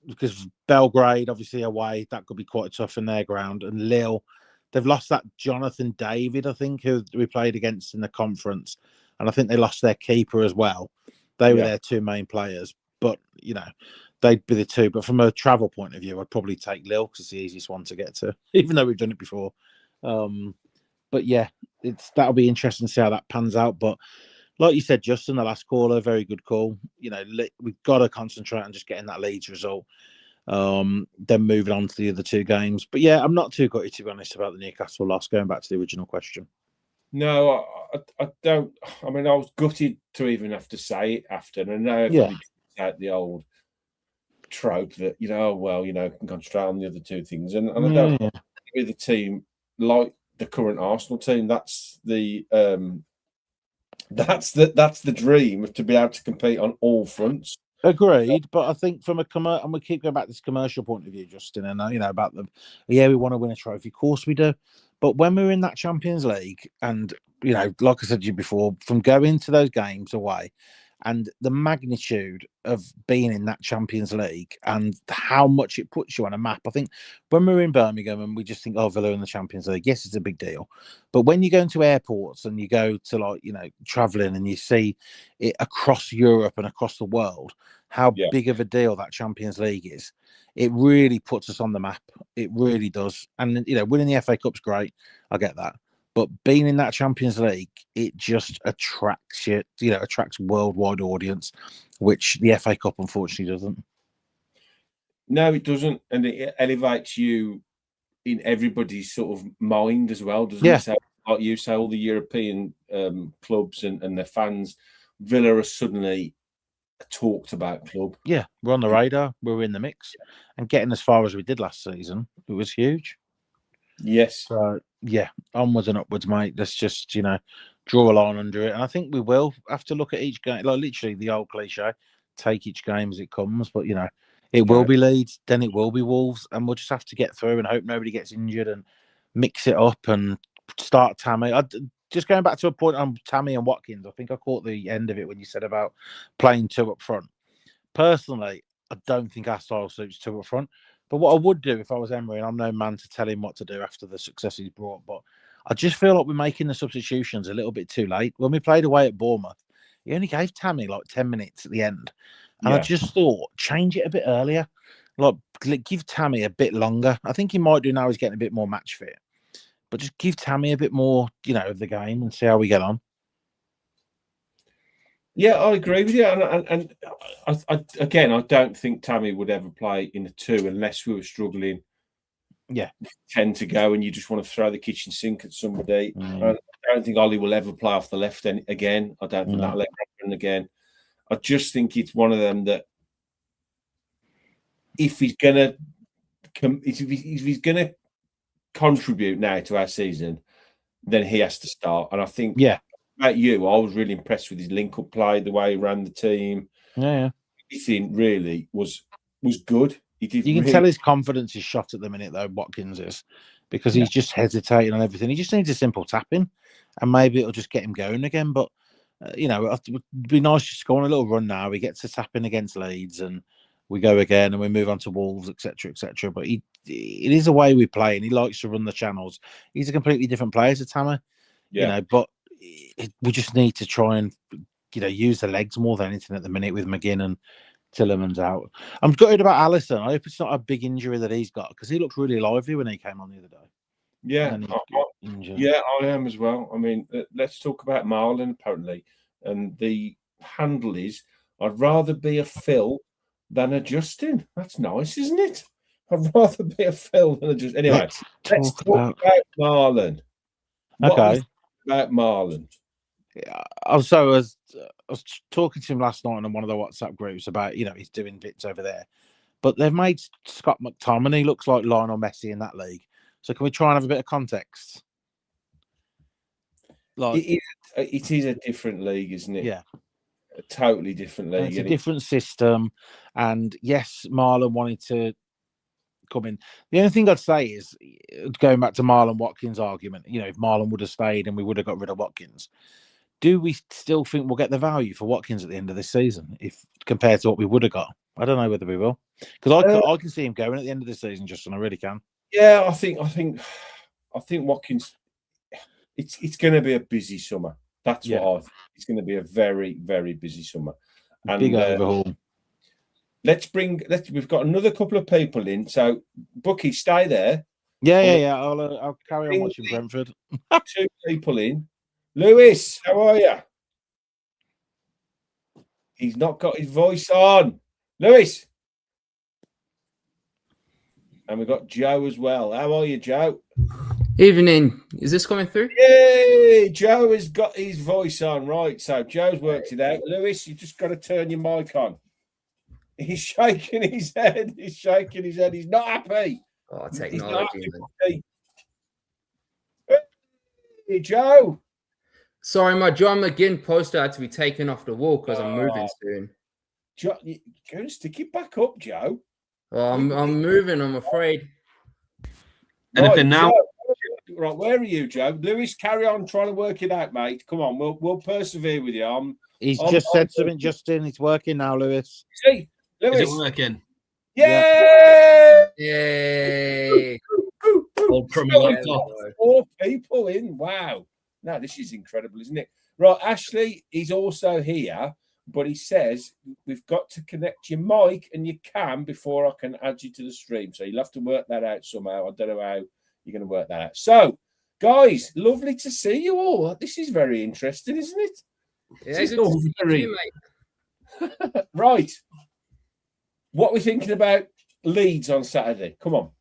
because Belgrade, obviously away, that could be quite tough in their ground. And Lille, they've lost that Jonathan David, I think, who we played against in the conference. And I think they lost their keeper as well. They were their two main players. But, they'd be the two. But from a travel point of view, I'd probably take Lille because it's the easiest one to get to, even though we've done it before. But yeah, that'll be interesting to see how that pans out. But like you said, Justin, the last caller, very good call. We've got to concentrate on just getting that Leeds result. Then moving on to the other two games. But yeah, I'm not too gutted, to be honest, about the Newcastle loss, going back to the original question. No, I don't. I mean, I was gutted to even have to say it after. And I know everybody out the old trope that, can concentrate on the other two things. And I don't with a team like the current Arsenal team. That's the dream, to be able to compete on all fronts. Agreed, but I think from and we keep going back to this commercial point of view, Justin, and about them. Yeah, we want to win a trophy, of course we do. But when we're in that Champions League, and like I said to you before, from going to those games away, and the magnitude of being in that Champions League and how much it puts you on a map. I think when we're in Birmingham and we just think, oh, Villa in the Champions League, yes, it's a big deal. But when you go into airports and you go to traveling and you see it across Europe and across the world, how big of a deal that Champions League is, it really puts us on the map. It really does. And, winning the FA Cup's great. I get that. But being in that Champions League, it just attracts attracts worldwide audience, which the FA Cup unfortunately doesn't. No, it doesn't, and it elevates you in everybody's sort of mind as well, doesn't it? So, like you say, all the European clubs and their fans, Villa are suddenly a talked about club. Yeah, we're on the radar. We're in the mix, and getting as far as we did last season, it was huge. Yes. So, onwards and upwards, mate. Let's just, draw a line under it. And I think we will have to look at each game, like literally the old cliche, take each game as it comes. But, it will be Leeds, then it will be Wolves. And we'll just have to get through and hope nobody gets injured and mix it up and start Tammy. Just going back to a point on Tammy and Watkins, I think I caught the end of it when you said about playing two up front. Personally, I don't think our style suits two up front. But what I would do if I was Emery, and I'm no man to tell him what to do after the success he's brought, but I just feel like we're making the substitutions a little bit too late. When we played away at Bournemouth, he only gave Tammy like 10 minutes at the end. And I just thought, change it a bit earlier. Like, give Tammy a bit longer. I think he might do now he's getting a bit more match fit. But just give Tammy a bit more, of the game and see how we get on. Yeah, I agree with you. And I don't think Tammy would ever play in a two unless we were struggling. 10 to go and you just want to throw the kitchen sink at somebody. I don't think Ollie will ever play off the left again. I don't think that'll ever happen again. I just think it's one of them that if he's gonna contribute now to our season, then he has to start. And I think about you, I was really impressed with his link-up play, the way he ran the team. Everything really was good. You can tell his confidence is shot at the minute, though, Watkins is, because he's just hesitating on everything. He just needs a simple tapping, and maybe it'll just get him going again. But, it would be nice just to go on a little run now. He gets to tap in against Leeds, and we go again, and we move on to Wolves, etc., etc. But it is a way we play, and he likes to run the channels. He's a completely different player to Tammy, but we just need to try and, use the legs more than anything at the minute with McGinn and Tillerman's out. I'm gutted about Allison. I hope it's not a big injury that he's got because he looked really lively when he came on the other day. I am as well. I mean, let's talk about Marlon apparently. And the handle is, I'd rather be a Phil than a Justin. That's nice, isn't it? I'd rather be a Phil than a Justin. Anyway, let's talk about Marlon. What about Marlon? I was talking to him last night on one of the WhatsApp groups about, he's doing bits over there. But they've made Scott McTominay looks like Lionel Messi in that league. So can we try and have a bit of context? Like, it is a different league, isn't it? Yeah. A totally different league. It's a different system. And yes, Marlon wanted to coming. The only thing I'd say is going back to Marlon Watkins' argument. If Marlon would have stayed and we would have got rid of Watkins, do we still think we'll get the value for Watkins at the end of this season, if compared to what we would have got? I don't know whether we will, because I can see him going at the end of this season, Justin. I really can. Yeah, I think Watkins. It's going to be a busy summer. That's what I think. It's going to be a very, very busy summer. And big overhaul. We've got another couple of people in. So, Bucky, stay there. Yeah. I'll carry on watching Brentford. 2 people in. Lewis, how are you? He's not got his voice on. Lewis. And we've got Joe as well. How are you, Joe? Evening. Is this coming through? Yay! Joe has got his voice on. Right. So, Joe's worked it out. Lewis, you just got to turn your mic on. He's shaking his head. He's not happy. Oh, technology. Hey, Joe. Sorry, my John McGinn poster had to be taken off the wall because I'm moving soon. Go and stick it back up, Joe. Oh, I'm moving, I'm afraid. Anything now? Joe, right, where are you, Joe? Lewis, carry on trying to work it out, mate. Come on, we'll persevere with you. He's just said something, Justin. It's working now, Lewis. See, Lewis. Is it working? Yay! Yay! Old crummy laptop. 4 people in. Wow. No, this is incredible, isn't it? Right, Ashley is also here, but he says we've got to connect your mic and your cam before I can add you to the stream. So you'll have to work that out somehow. I don't know how you're going to work that out. So, guys, lovely to see you all. This is very interesting, isn't it? Yeah, good to see you, mate. Right. What are we thinking about Leeds on Saturday? Come on.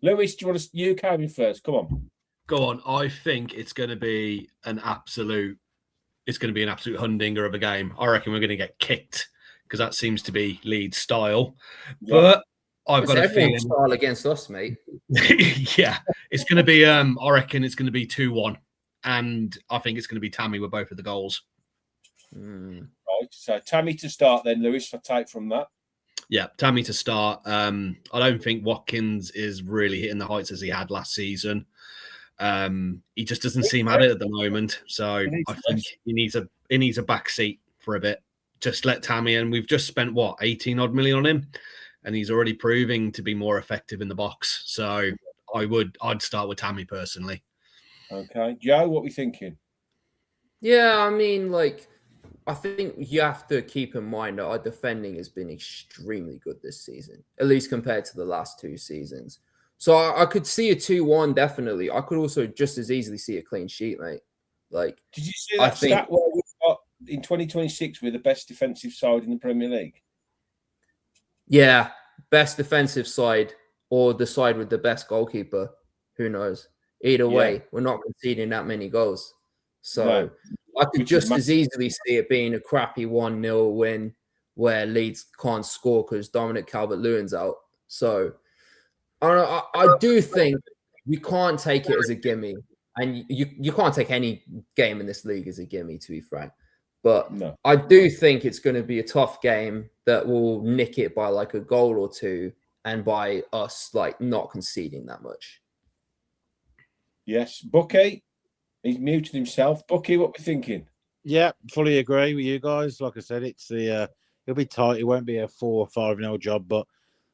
Lewis, do you want you came in first? Come on. Go on. I think it's going to be an absolute humdinger of a game. I reckon we're going to get kicked because that seems to be Leeds style. Yeah. But I've got a feeling style against us, mate. Yeah, it's going to be. I reckon it's going to be 2-1, and I think it's going to be Tammy with both of the goals. Right. So Tammy to start, then Lewis. I take from that. Yeah, Tammy to start. I don't think Watkins is really hitting the heights as he had last season. He just doesn't seem at it at the moment. So I think he needs a back seat for a bit. Just let Tammy, and we've just spent 18 odd million on him, and he's already proving to be more effective in the box. So I'd start with Tammy personally. Okay, Joe, what are we thinking? Yeah, I mean, I think you have to keep in mind that our defending has been extremely good this season, at least compared to the last 2 seasons. So I could see a 2-1, definitely. I could also just as easily see a clean sheet, mate. Did you see that stat where we've got in 2026 we're the best defensive side in the Premier League? Yeah, best defensive side or the side with the best goalkeeper. Who knows? Either way, we're not conceding that many goals. So I could just as easily see it being a crappy 1-0 win where Leeds can't score because Dominic Calvert-Lewin's out. So I do think we can't take it as a gimme. And you can't take any game in this league as a gimme, to be frank. But I do think it's going to be a tough game that will nick it by a goal or 2 and by us not conceding that much. Yes. Bucky, he's muted himself. Bucky, what we're thinking? Yeah, fully agree with you guys. Like I said, it'll be tight. It won't be a 4 or 5-0 job, but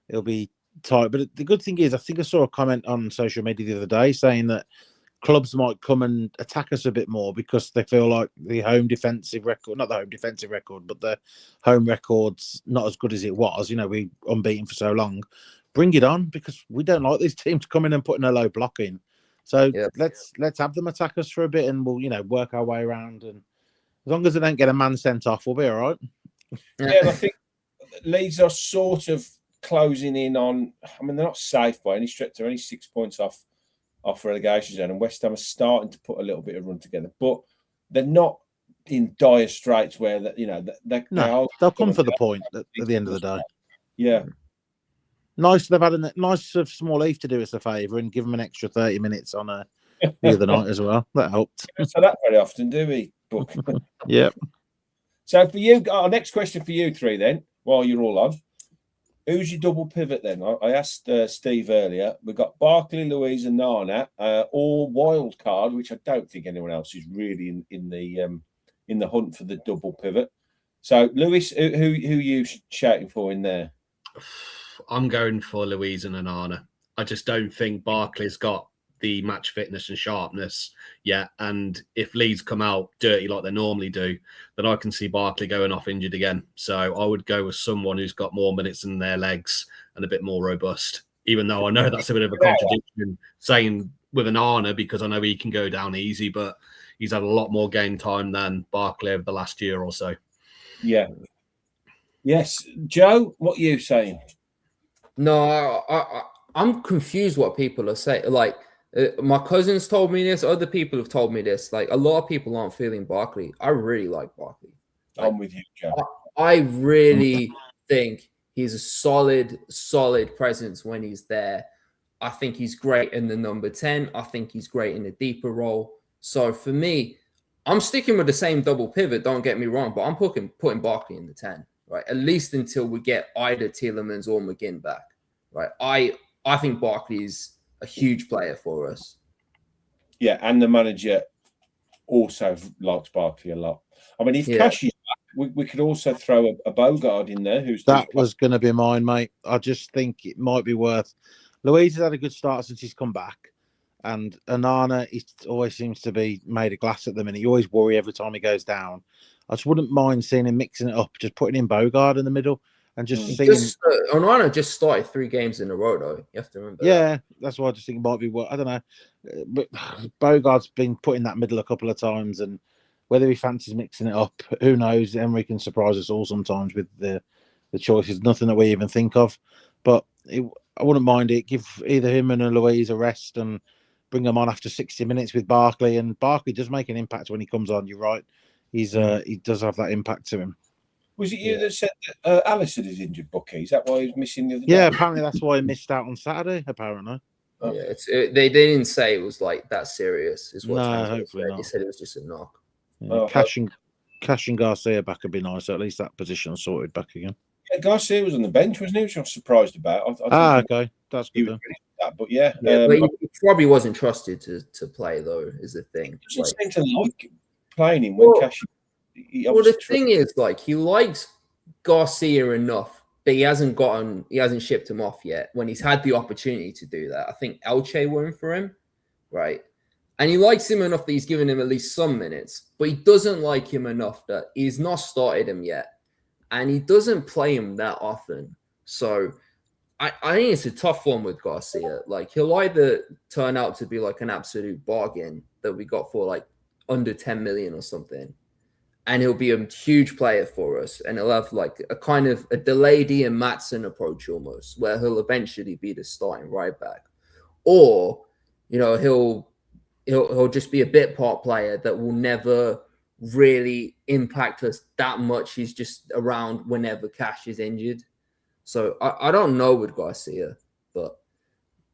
it'll be tight. But the good thing is, I think I saw a comment on social media the other day saying that clubs might come and attack us a bit more because they feel like the home defensive record, not the home defensive record, but the home record's not as good as it was. We unbeaten for so long. Bring it on, because we don't like these teams coming and putting a low block in. So let's have them attack us for a bit, and we'll work our way around. And as long as they don't get a man sent off, we'll be all right. Yeah, I think Leeds are sort of closing in on. I mean, they're not safe by any stretch. They're only 6 points off relegation zone, and West Ham are starting to put a little bit of run together, but they're not in dire straits where they'll come for the point at the end of the day. Yeah. Nice they've had nice of Small Leaf to do us a favour and give them an extra 30 minutes on the other night as well. That helped. So that very often, do we, Book? Yeah. So for you, our next question for you three then, while you're all on. who's your double pivot then? I asked Steve earlier. We've got Barkley, Louise, and Nana, all wild card, which I don't think anyone else is really in the hunt for the double pivot. So, Lewis, who are you shouting for in there? I'm going for Louise and Anana. I just don't think Barkley's got the match fitness and sharpness yet. And if Leeds come out dirty like they normally do, then I can see Barkley going off injured again. So I would go with someone who's got more minutes in their legs and a bit more robust, even though I know that's a bit of a contradiction saying with Anana, because I know he can go down easy, but he's had a lot more game time than Barkley over the last year or so. Yeah. Yes. Joe, what are you saying? No, I'm confused what people are saying. Like, my cousins told me this. Other people have told me this. Like, a lot of people aren't feeling Barkley. I really like Barkley. Like, I'm with you, Joe. I really think he's a solid presence when he's there. I think he's great in the number 10. I think he's great in the deeper role. So for me, I'm sticking with the same double pivot. Don't get me wrong, but I'm putting Barkley in the 10, right? At least until we get either Tielemans or McGinn back, right? I think Barkley is a huge player for us. Yeah, and the manager also likes Barkley a lot. I mean, if Cash is back, we could also throw a Bogard in there. That was going to be mine, mate. I just think it might be worth. Louise has had a good start since he's come back. And Anana, he always seems to be made of glass at the minute. You always worry every time he goes down. I just wouldn't mind seeing him mixing it up, just putting in Bogard in the middle and just seeing. Onana just started 3 games in a row, though. You have to remember. Yeah, that's why I just think it might be. I don't know, but Bogard's been put in that middle a couple of times, and whether he fancies mixing it up, who knows? Emery can surprise us all sometimes with the choices. Nothing that we even think of, but I wouldn't mind it. Give either him and Louise a rest and bring them on after 60 minutes with Barkley. And Barkley does make an impact when he comes on. You're right. He does have that impact to him. Was it you that said that Alisson is injured, Bucky? Is that why he was missing the other day? Yeah, apparently that's why he missed out on Saturday, apparently. Oh. Yeah, they didn't say it was like that serious. Is what hopefully not. They said it was just a knock. Yeah, Cash and Garcia back would be nice. So at least that position sorted back again. Yeah, Garcia was on the bench, wasn't he? Which I was surprised about. Okay. That's good. But yeah. But he probably wasn't trusted to play, though, is the thing. He doesn't seem to like playing him when Cash. The thing is, like, he likes Garcia enough, but he hasn't shipped him off yet when he's had the opportunity to do that. I think Elche were in for him, right? And he likes him enough that he's given him at least some minutes, but he doesn't like him enough that he's not started him yet. And he doesn't play him that often. So I think it's a tough one with Garcia. Like, he'll either turn out to be like an absolute bargain that we got for like under 10 million or something, and he'll be a huge player for us, and he'll have like a kind of a delayed Ian Matson approach almost, where he'll eventually be the starting right back, or he'll just be a bit part player that will never really impact us that much. He's just around whenever Cash is injured. So I don't know with Garcia, but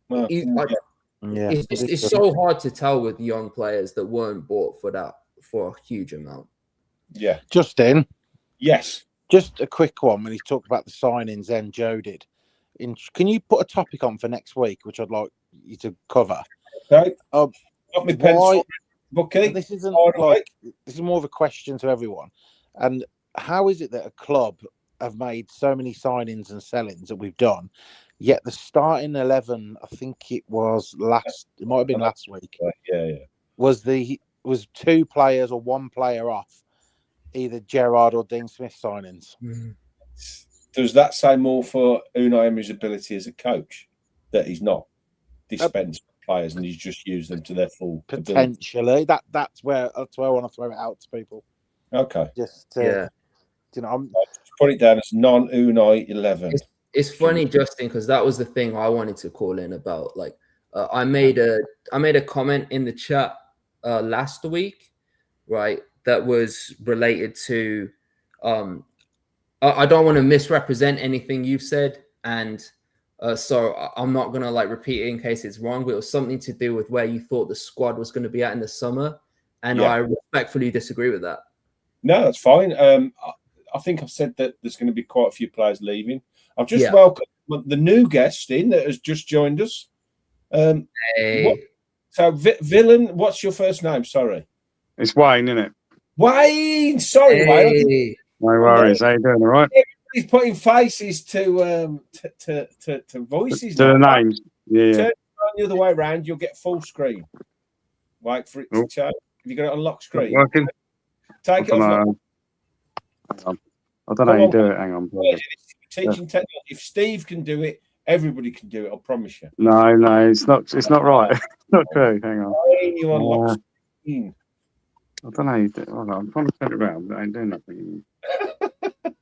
it's so hard to tell with young players that weren't bought for a huge amount. Yeah. Justin. Yes. Just a quick one when he talked about the signings then Joe did. Can you put a topic on for next week, which I'd like you to cover? Okay. Got my pencil. Okay. This isn't this is more of a question to everyone. And how is it that a club have made so many signings and sellings that we've done, yet the starting 11, I think it might have been last week. Yeah. Was 2 players or 1 player off either Gerrard or Dean Smith signings. Does that say more for Unai Emery's ability as a coach, that he's not dispensed players and he's just used them to their full potentially ability? That's where I want to throw it out to people. Okay. Just I'm put it down as non-Unai 11. It's funny, Justin, because that was the thing I wanted to call in about. Like, I made a comment in the chat last week, right? That was related to I don't want to misrepresent anything you've said, and so I'm not gonna like repeat it in case it's wrong, but it was something to do with where you thought the squad was going to be at in the summer, and I respectfully disagree with that. No, that's fine. I think I've said that there's going to be quite a few players leaving. I've just welcomed the new guest in that has just joined us. Hey. Villain, what's your first name? Sorry. It's Wayne, isn't it? Wayne. Sorry, Wayne. Hey. No worries. How you doing? All right? He's putting faces to voices. To the now. names. Yeah. Turn it the other way around, you'll get full screen. Wait for it to change. Have you got it on lock screen? Working? Take it off. Hang on. I don't know how you do it. Hang on. Teaching technology. If Steve can do it, everybody can do it. I promise you. No, it's not. It's not right. It's not true. Hang on. You on lock screen. I don't know how you do it. Hold on. I'm trying to turn it around, but I ain't doing nothing.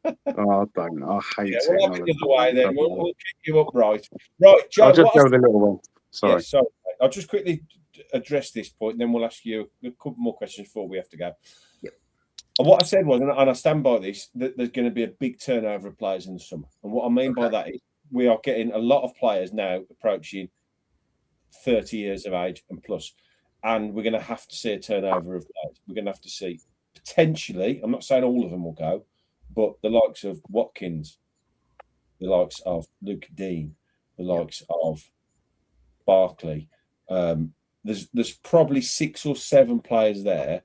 I don't know. I hate it. We'll have it the other way then. We'll pick you up right. Right, Joe. I'll just go with the little one. Sorry. Yeah, sorry. I'll just quickly address this point, and then we'll ask you a couple more questions before we have to go. Yep. And what I said was, and I stand by this, that there's going to be a big turnover of players in the summer. And what I mean by that is we are getting a lot of players now approaching 30 years of age and plus. And we're going to have to see a turnover of players. We're going to have to see potentially, I'm not saying all of them will go, but the likes of Watkins, the likes of Luke Dean, the likes of Barkley. There's probably 6 or 7 players there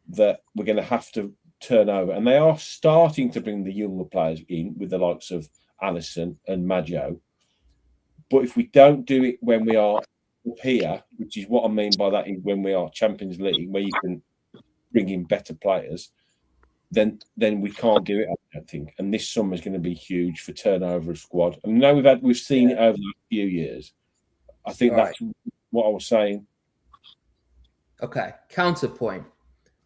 that we're going to have to turn over. And they are starting to bring the younger players in with the likes of Allison and Maggio. But if we don't do it when we are up here, which is what I mean by that, is when we are Champions League, where you can bring in better players, then we can't do it, I don't think. And this summer is going to be huge for turnover of squad. And now we've seen it over the last few years. I think that's what I was saying. Okay, counterpoint.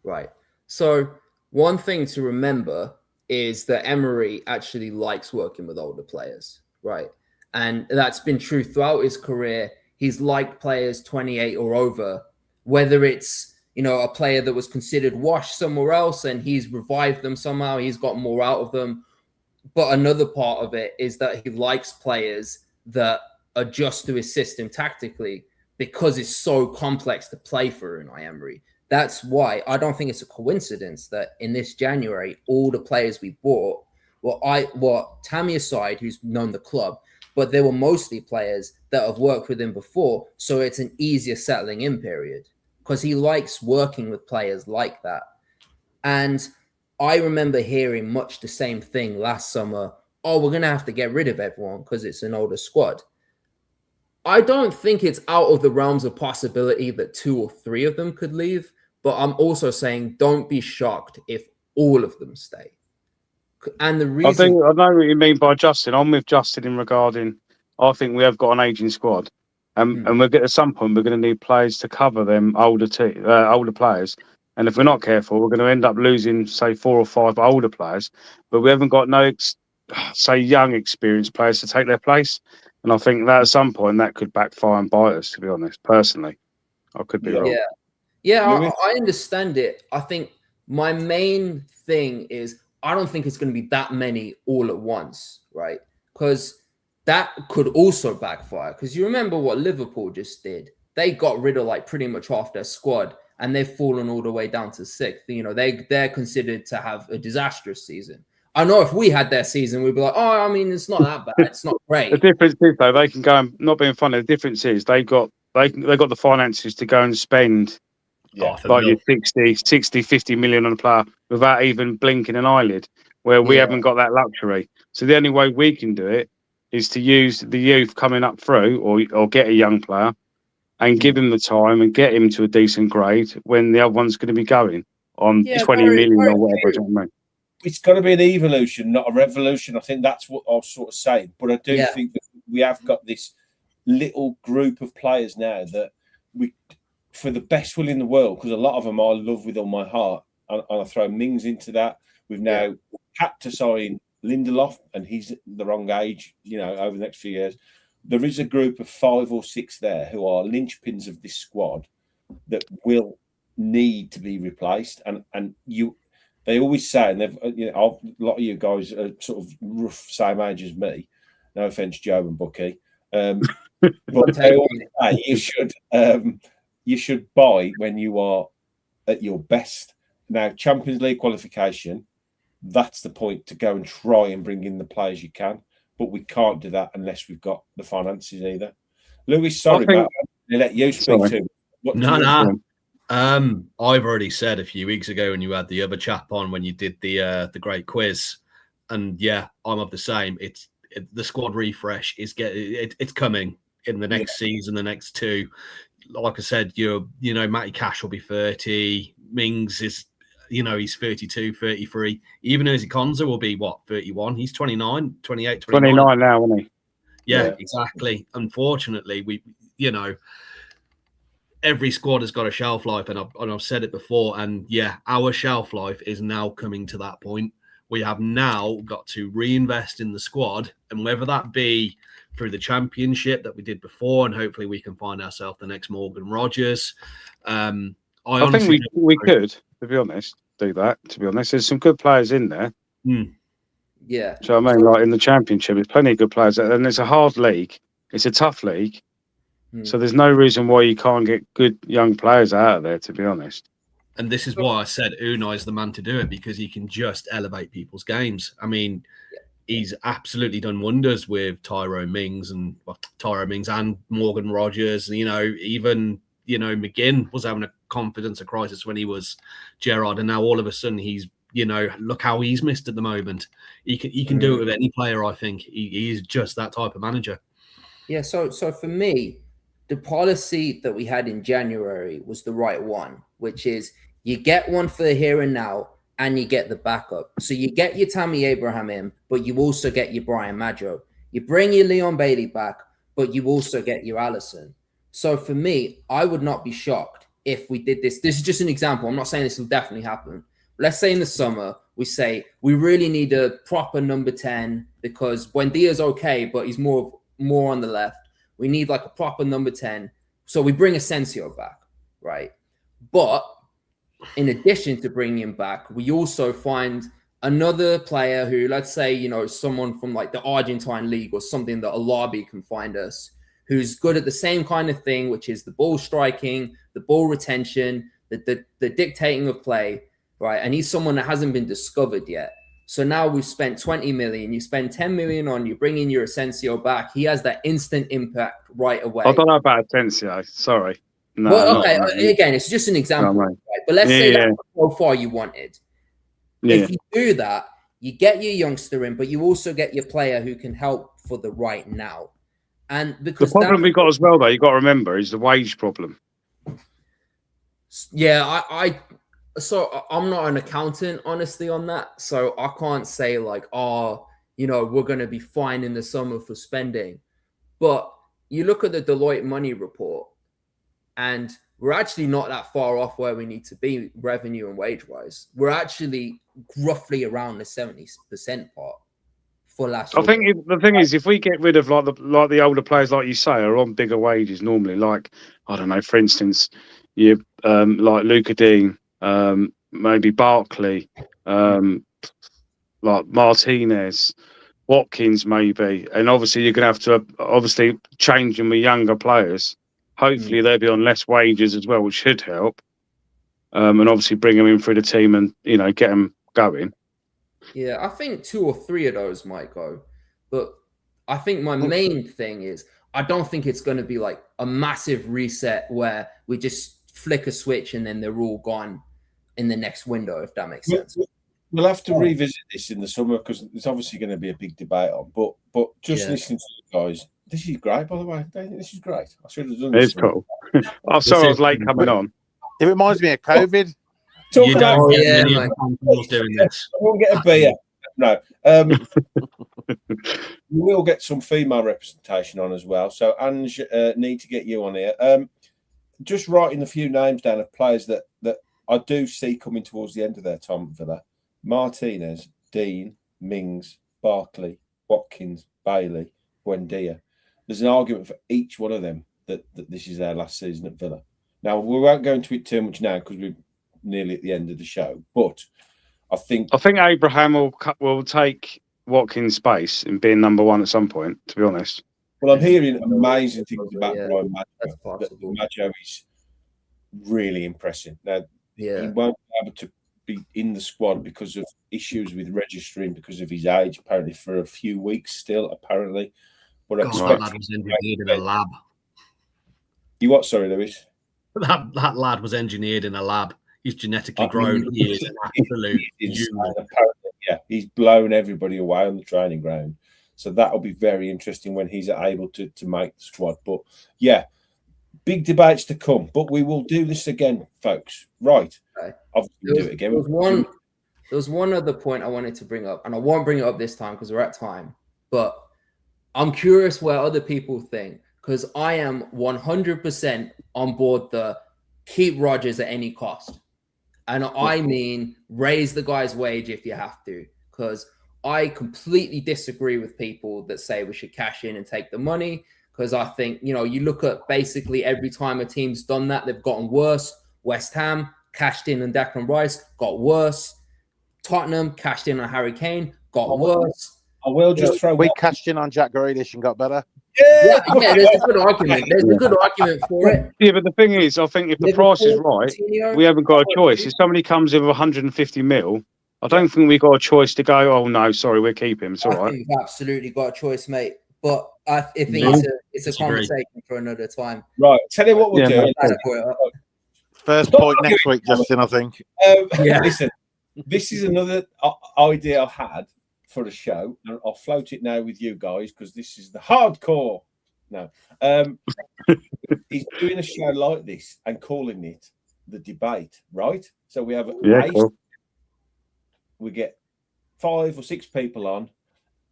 Right. So one thing to remember is that Emery actually likes working with older players, right? And that's been true throughout his career. He's liked players 28 or over, whether it's, a player that was considered washed somewhere else and he's revived them somehow, he's got more out of them. But another part of it is that he likes players that adjust to his system tactically because it's so complex to play for Unai Emery. That's why I don't think it's a coincidence that in this January, all the players we bought were Tammy aside, who's known the club, but they were mostly players that have worked with him before. So it's an easier settling in period because he likes working with players like that. And I remember hearing much the same thing last summer. Oh, we're going to have to get rid of everyone because it's an older squad. I don't think it's out of the realms of possibility that 2 or 3 of them could leave. But I'm also saying don't be shocked if all of them stay. And the reason I know what you mean by Justin. I'm with Justin in regarding. I think we have got an aging squad, and we're at some point we're going to need players to cover them older players. And if we're not careful, we're going to end up losing, say, 4 or 5 older players, but we haven't got no, young experienced players to take their place. And I think that at some point that could backfire and bite us. To be honest, personally, I could be wrong. Yeah, I understand it. I think my main thing is I don't think it's going to be that many all at once, right? Because that could also backfire. Because you remember what Liverpool just did. They got rid of pretty much half their squad and they've fallen all the way down to 6th. They're considered to have a disastrous season. I know if we had their season, we'd be like, it's not that bad. It's not great. The difference is, though, they can go and, not being funny, the difference is they've got the finances to go and spend your 60, 50 million on a player without even blinking an eyelid, where we haven't got that luxury. So the only way we can do it is to use the youth coming up through or get a young player and give him the time and get him to a decent grade when the other one's going to be going on 20 million or whatever. Do you know what I mean? It's got to be an evolution, not a revolution. I think that's what I was sort of saying. But I do think that we have got this little group of players now that we, for the best will in the world, because a lot of them I love with all my heart, and I throw Mings into that. We've now had to sign Lindelof, and he's the wrong age, over the next few years. There is a group of 5 or 6 there who are linchpins of this squad that will need to be replaced. And they always say, and they've, a lot of you guys are sort of rough same age as me. No offense, Joe and Bucky. But they always say you should buy when you are at your best. Now, Champions League qualification, that's the point to go and try and bring in the players you can. but we can't do that unless we've got the finances either. Lewis, sorry, mate, I'll let you speak to. No. I've already said a few weeks ago when you had the other chap on when you did the great quiz, and yeah, I'm of the same. The squad refresh is it's coming in the next season, the next two. Like I said, Matty Cash will be 30. Mings is, he's 32, 33. Even Ozzy Konza will be, 31? He's 29, 28, 29. 29 now, isn't he? Yeah, exactly. Unfortunately, every squad has got a shelf life, and I've said it before, and yeah, our shelf life is now coming to that point. We have now got to reinvest in the squad, and whether that be through the championship that we did before, and hopefully we can find ourselves the next Morgan Rogers. I think we could, to be honest, do that. To be honest, there's some good players in there. Yeah. So I mean, like in the championship, there's plenty of good players, and it's a hard league. It's a tough league. So there's no reason why you can't get good young players out of there, to be honest. And this is why I said Unai is the man to do it, because he can just elevate people's games. I mean, he's absolutely done wonders with Tyrone Mings and Morgan Rogers. Even McGinn was having a confidence crisis when he was Gerrard, and now all of a sudden he's look how he's missed at the moment. He can do it with any player. I think he is just that type of manager. Yeah. So for me, the policy that we had in January was the right one, which is you get one for the here and now, and you get the backup. So you get your Tammy Abraham in, but you also get your Brian Maggio. You bring your Leon Bailey back, but you also get your Allison. So for me, I would not be shocked if we did this. This is just an example. I'm not saying this will definitely happen. Let's say in the summer, we say we really need a proper number 10 because Buendia's okay, but he's more on the left. We need like a proper number 10. So we bring Asensio back, right? But in addition to bringing him back, we also find another player who, let's say, someone from like the Argentine league or something that Alabi can find us, who's good at the same kind of thing, which is the ball striking, the ball retention, the dictating of play, right? And he's someone that hasn't been discovered yet. So now we've spent 20 million. You spend 10 million on, you bring in your Asensio back. He has that instant impact right away. I don't know about Asensio. Sorry. No. Well, okay. Again, it's just an example, right? But let's say that's how far you wanted. Yeah. If you do that, you get your youngster in, but you also get your player who can help for the right now. And because the problem we got as well, though, you got to remember, is the wage problem. Yeah, So I'm not an accountant, honestly, on that. So I can't say like, we're going to be fine in the summer for spending. But you look at the Deloitte money report, and we're actually not that far off where we need to be revenue and wage-wise. We're actually roughly around the 70% part for last year. I think the thing is, if we get rid of like the older players, like you say, are on bigger wages normally, like, I don't know, for instance, you like Luca Dean, maybe Barkley, like Martinez, Watkins, maybe, and obviously you're going to have to change them with younger players. Hopefully they'll be on less wages as well, which should help. And obviously bring them in through the team and get them going. Yeah, I think 2 or 3 of those might go, but I think my main thing is I don't think it's going to be like a massive reset where we just flick a switch and then they're all gone in the next window, if that makes sense. We'll have to revisit this in the summer because there's obviously going to be a big debate on. But just listening to you guys, this is great, by the way. This is great. I should have done this. It's cool. I'm sorry I was late coming on. It reminds me of COVID. You don't get many of doing this. I won't get a beer. No. We'll get some female representation on as well. So, Ange, need to get you on here. Just writing a few names down of players that I do see coming towards the end of their time at Villa. Martinez, Dean, Mings, Barkley, Watkins, Bailey, Buendia. There's an argument for each one of them that this is their last season at Villa. Now, we won't go into it too much now because we're nearly at the end of the show. But I think Abraham will take Watkins' space in being number 1 at some point, to be honest. Well, I'm hearing amazing things about Brian Maggio. Maggio is really impressive. Now, he won't be able to be in the squad because of issues with registering because of his age, apparently for a few weeks still, apparently. But I God, expect that lad was engineered in a lab. You what? Sorry, Lewis. That lad was engineered in a lab. He's genetically grown. He is an absolute apparently, yeah, he's blown everybody away on the training ground. So that'll be very interesting when he's able to make the squad. But yeah, big debates to come. But we will do this again, folks. Right. Obviously, do it again. There was one other point I wanted to bring up, and I won't bring it up this time because we're at time. But I'm curious where other people think, because I am 100% on board the keep Rodgers at any cost. And I mean, raise the guy's wage if you have to, because I completely disagree with people that say we should cash in and take the money, because I think, you look at basically every time a team's done that, they've gotten worse. West Ham cashed in on Declan Rice, got worse. Tottenham cashed in on Harry Kane, got worse. I will just throw. We cashed in on Jack Grealish and got better. Yeah, there's a good argument. There's a good argument for it. Yeah, but the thing is, I think if the price is right, we haven't got a choice. If somebody comes in with 150 mil, I don't think we've got a choice to go, oh, no, sorry, we'll keep him. It's all right. I think we've absolutely got a choice, mate. But I think it's a conversation for another time. Right. Tell you what we'll do. First point next week, Justin, I think. Listen, this is another idea I've had for the show, and I'll float it now with you guys because this is the hardcore. No, he's doing a show like this and calling it the debate, right? So we have we get 5 or 6 people on,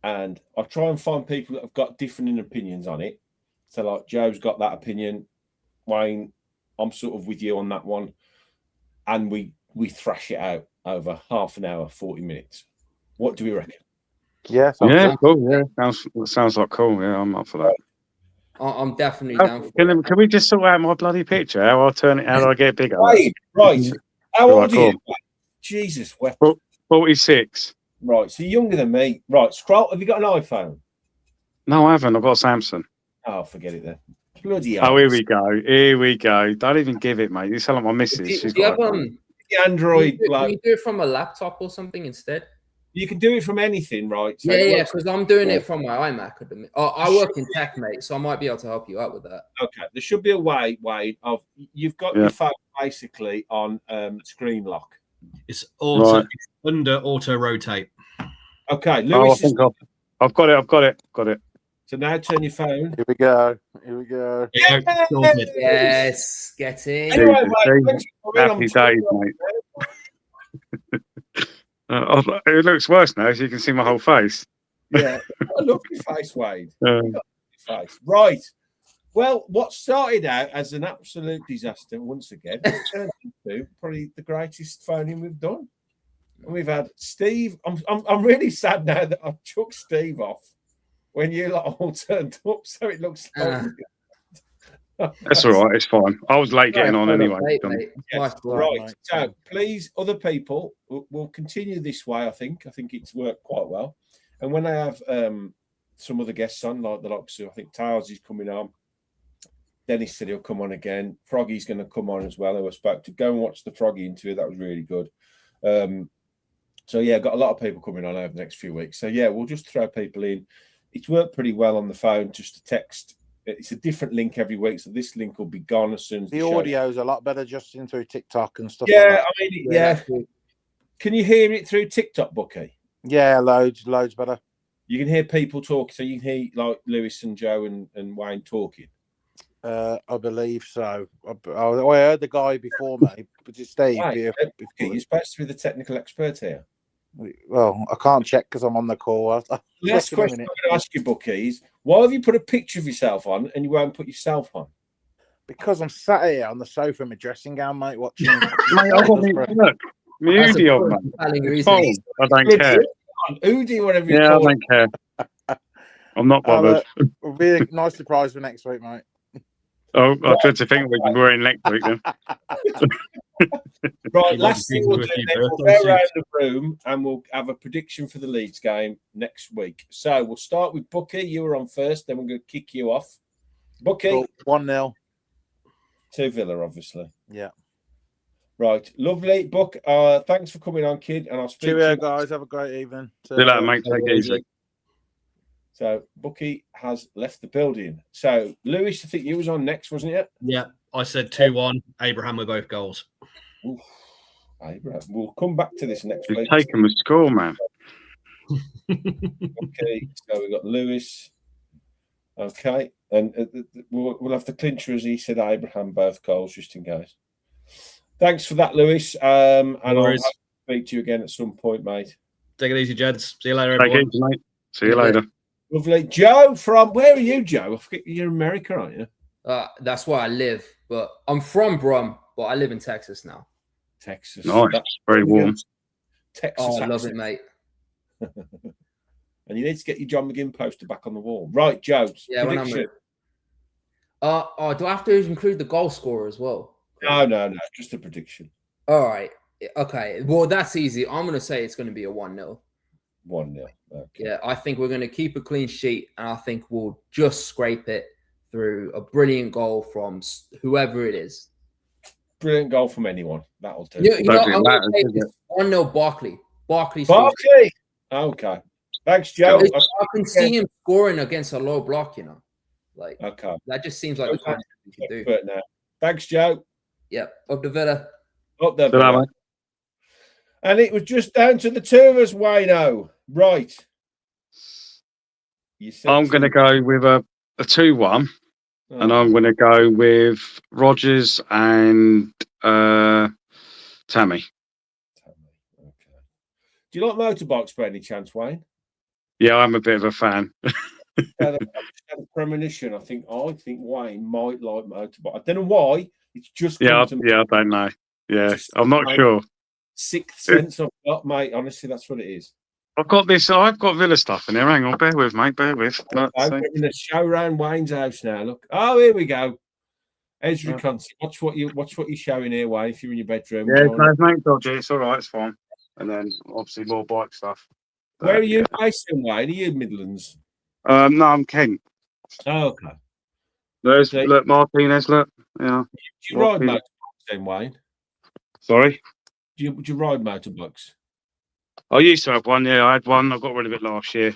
and I try and find people that have got different opinions on it. So like Joe's got that opinion, Wayne, I'm sort of with you on that one, and we thrash it out over half an hour, 40 minutes. What do we reckon? Yeah, cool. Yeah, sounds like cool. Yeah, I'm up for that. I'm definitely down for it. Can we just sort out my bloody picture? How do I get bigger? Right. How old are you? Jesus, 46. Right, so you're younger than me. Right, scroll. Have you got an iPhone? No, I haven't. I've got a Samsung. Oh, forget it then. Bloody hell. Oh, here we go. Don't even give it, mate. You sound like my missus. Do you have the Android? Can you do it from a laptop or something instead? You can do it from anything, right? So yeah, because I'm doing it from my iMac at the minute. I work in tech, mate, so I might be able to help you out with that. Okay, there should be a way, Wade, of you've got your phone basically on screen lock. It's auto under auto rotate. Okay, Lewis. I've got it. So now turn your phone. Here we go. Yes, get in. Anyway, happy days, mate. It looks worse now, so you can see my whole face. Yeah, look at your face, Wade. Face. Right. Well, what started out as an absolute disaster once again turned into probably the greatest phoning we've done. And we've had Steve. I'm really sad now that I've chucked Steve off when you lot all turned up, so it looks like. That's all right. It's fine. I was late getting on anyway. Yes, right. So please, other people, we'll continue this way. I think it's worked quite well. And when I have some other guests on, like the likes of, I think Tails is coming on. Dennis said he'll come on again. Froggy's going to come on as well. I was spoke to go and watch the Froggy interview. That was really good. So yeah, got a lot of people coming on over the next few weeks. So yeah, we'll just throw people in. It's worked pretty well on the phone, just to text. It's a different link every week, so this link will be gone as soon as the audio is a lot better, Justin, through TikTok and stuff. Yeah, like that. I mean, yeah. Can you hear it through TikTok, Bucky? Yeah, loads better. You can hear people talk, so you can hear like Lewis and Joe and Wayne talking. I believe so. I heard the guy before me, but it's Steve. You're supposed to be the technical expert here. Well, I can't check because I'm on the call. Last question I'm going to ask you, Bucky, is why have you put a picture of yourself on and you won't put yourself on? Because I'm sat here on the sofa in my dressing gown, mate, watching. Mate, I've got me Udi on, mate. I don't care. Udi, whatever you call it. I don't care. I'm not bothered. It'll be a nice surprise for next week, mate. Oh, I tried to think we're in next week then. Right, last thing we'll do then, we'll go around the room and we'll have a prediction for the Leeds game next week. So we'll start with Bucky. You were on first, then we're going to kick you off. Bucky. Cool. 1-0. To Villa, obviously. Yeah. Right, lovely, Buck. Thanks for coming on, kid, and I'll speak to Cheerio, you. guys. Have a great evening. See you later, mate. Take it easy. So Bucky has left the building. So Lewis, I think you was on next, wasn't it? Yeah, I said 2-1. Abraham with both goals. Oof. Abraham. We'll come back to this next You've week. taken the score, man. Okay, so we've got Lewis. Okay, and we'll have the clincher as he said Abraham both goals just in case. Thanks for that, Lewis. And I'll have to speak to you again at some point, mate. Take it easy, Jeds. See you later, Take everyone. it easy, mate. See you later. Lovely. Joe from, where are you, Joe? I forget, you're America, aren't you? That's where I live, but I'm from Brum, but I live in Texas now. Texas. Nice. Very warm. Texas. Oh, I love it, mate. And you need to get your John McGinn poster back on the wall. Right, Joe. Yeah, when I'm do I have to include the goal scorer as well? No, just a prediction. All right. Okay. Well, that's easy. I'm going to say it's going to be a 1-0. 1-0. Okay. Yeah, I think we're going to keep a clean sheet, and I think we'll just scrape it through a brilliant goal from whoever it is. Brilliant goal from anyone. That'll do. You know, I'm going to say 1-0 Barkley. Barkley. Okay. Thanks, Joe. I can see him scoring against a low block, you know. Like, okay. That just seems like the kind of thing he could do. Now. Thanks, Joe. Yep. Up the Villa. Up the Villa. And it was just down to the two of us, Wayno. Right. I'm going to go with a 2-1. Oh. And I'm going to go with Rodgers and Tammy. Okay. Do you like motorbikes by any chance, Wayne? Yeah, I'm a bit of a fan. I had a premonition. I think Wayne might like motorbike. I don't know why. It's just I don't know. Yeah, I'm not sure. Sixth sense I've got, mate. Honestly, that's what it is. I've got Villa stuff in here. Hang on, bear with, mate. Bear with. I'm in a show around Wayne's house now. Look. Oh, here we go. Ezra Conte. Watch what you're showing here, Wayne. If you're in your bedroom. Yeah, no, mate, dodgy. It's all right. It's fine. And then obviously more bike stuff. Where are you based in, Wayne? Are you Midlands? No, I'm Kent. Oh, okay. Look, Martinez. Look. Yeah. Do you ride motorbikes then, Wayne? Sorry. Do you ride motorbikes? I used to have one. Yeah, I had one. I got rid of it last year.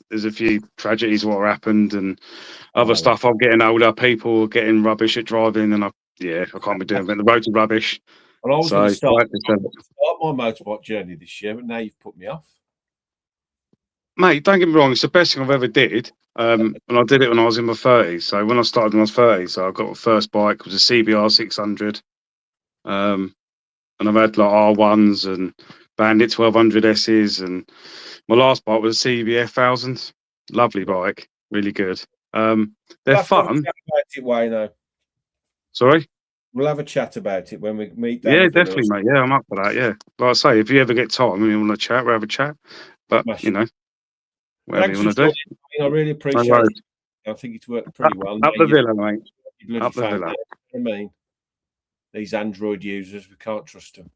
There's a few tragedies what happened and other stuff. I'm getting older. People are getting rubbish at driving, and I can't be doing it. The roads are rubbish. Well, I was going to start my motorbike journey this year, but now you've put me off. Mate, don't get me wrong. It's the best thing I've ever did. And I did it when I was in my 30s. So when I started when I was 30, so I got my first bike was a CBR 600. And I've had like R1s and Bandit 1200 S's, and my last bike was a CBF 1000. Lovely bike, really good. They're fun. Sorry? We'll have a chat about it when we meet. Yeah, definitely, mate. Yeah, I'm up for that. Yeah, like I say, if you ever get time and you want to chat, we'll have a chat. But you know, whatever you want to do. I really appreciate it. I think it's worked pretty well. Up the Villa, mate. Up the Villa. I mean, these Android users, we can't trust them.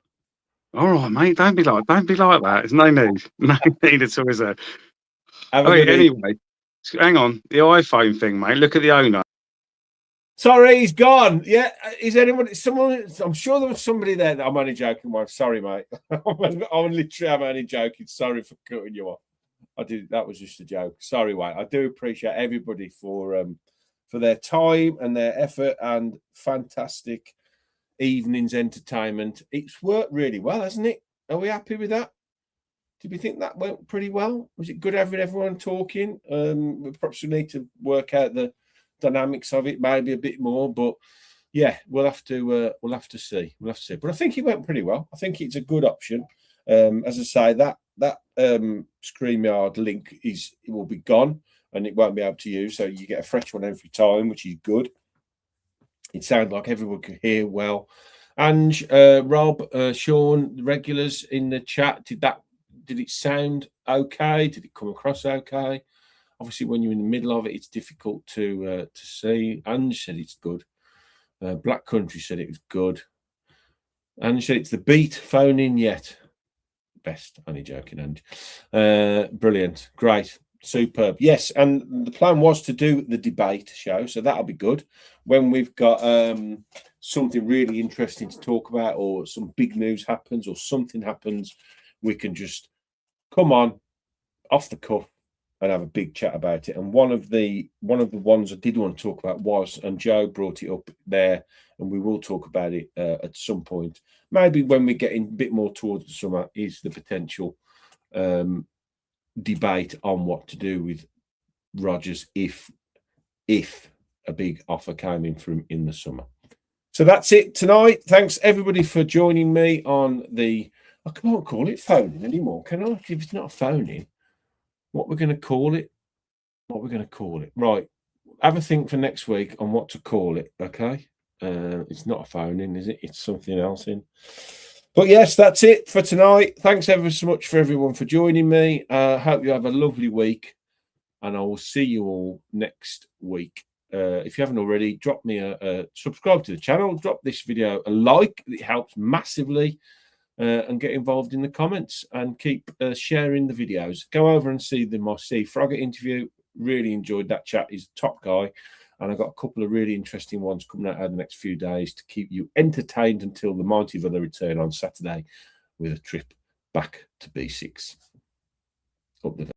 All right, mate. Don't be like that. There's no need. No need at all, is there? Anyway, hang on. The iPhone thing, mate. Look at the owner. Sorry, he's gone. Yeah, is anyone? Someone? I'm sure there was somebody there. I'm only joking, wife. Sorry, mate. I'm only joking. Sorry for cutting you off. That was just a joke. Sorry, Wayne. I do appreciate everybody for their time and their effort and fantastic evening's entertainment. It's worked really well, hasn't it? Are we happy with that? Did we think that went pretty well? Was it good having everyone talking? We perhaps need to work out the dynamics of it maybe a bit more, but yeah, we'll have to see. But I think it went pretty well. I think it's a good option. As I say, that StreamYard link will be gone and it won't be able to use, so you get a fresh one every time, which is good. It sounded like everyone could hear well. And Rob, Sean, the regulars in the chat, did it sound okay? Did it come across okay? Obviously, when you're in the middle of it, it's difficult to see. Ange said it's good. Black Country said it was good. Ange said it's the beat. Phone in yet. Best. Only joking, Ange. Brilliant. Great. Superb. Yes, and the plan was to do the debate show, so that'll be good when we've got something really interesting to talk about, or some big news happens, or something happens. We can just come on off the cuff and have a big chat about it. And one of the ones I did want to talk about was, and Joe brought it up there, and we will talk about it at some point, maybe when we're getting a bit more towards the summer, is the potential debate on what to do with Rodgers if a big offer came in from in the summer. So that's it tonight. Thanks everybody for joining me on the, I can't call it phoning anymore, can I? If it's not a phoning, what we're going to call it? Right. Have a think for next week on what to call it, okay? It's not a phone-in, is it? It's something else in. But yes, that's it for tonight. Thanks ever so much for everyone for joining me. Hope you have a lovely week, and I will see you all next week. If you haven't already, drop me a subscribe to the channel, drop this video a like. It helps massively, and get involved in the comments and keep sharing the videos. Go over and see my Steve Froggatt interview. Really enjoyed that chat. He's the top guy. And I've got a couple of really interesting ones coming out over the next few days to keep you entertained until the mighty Villa return on Saturday with a trip back to B6 up the Villa.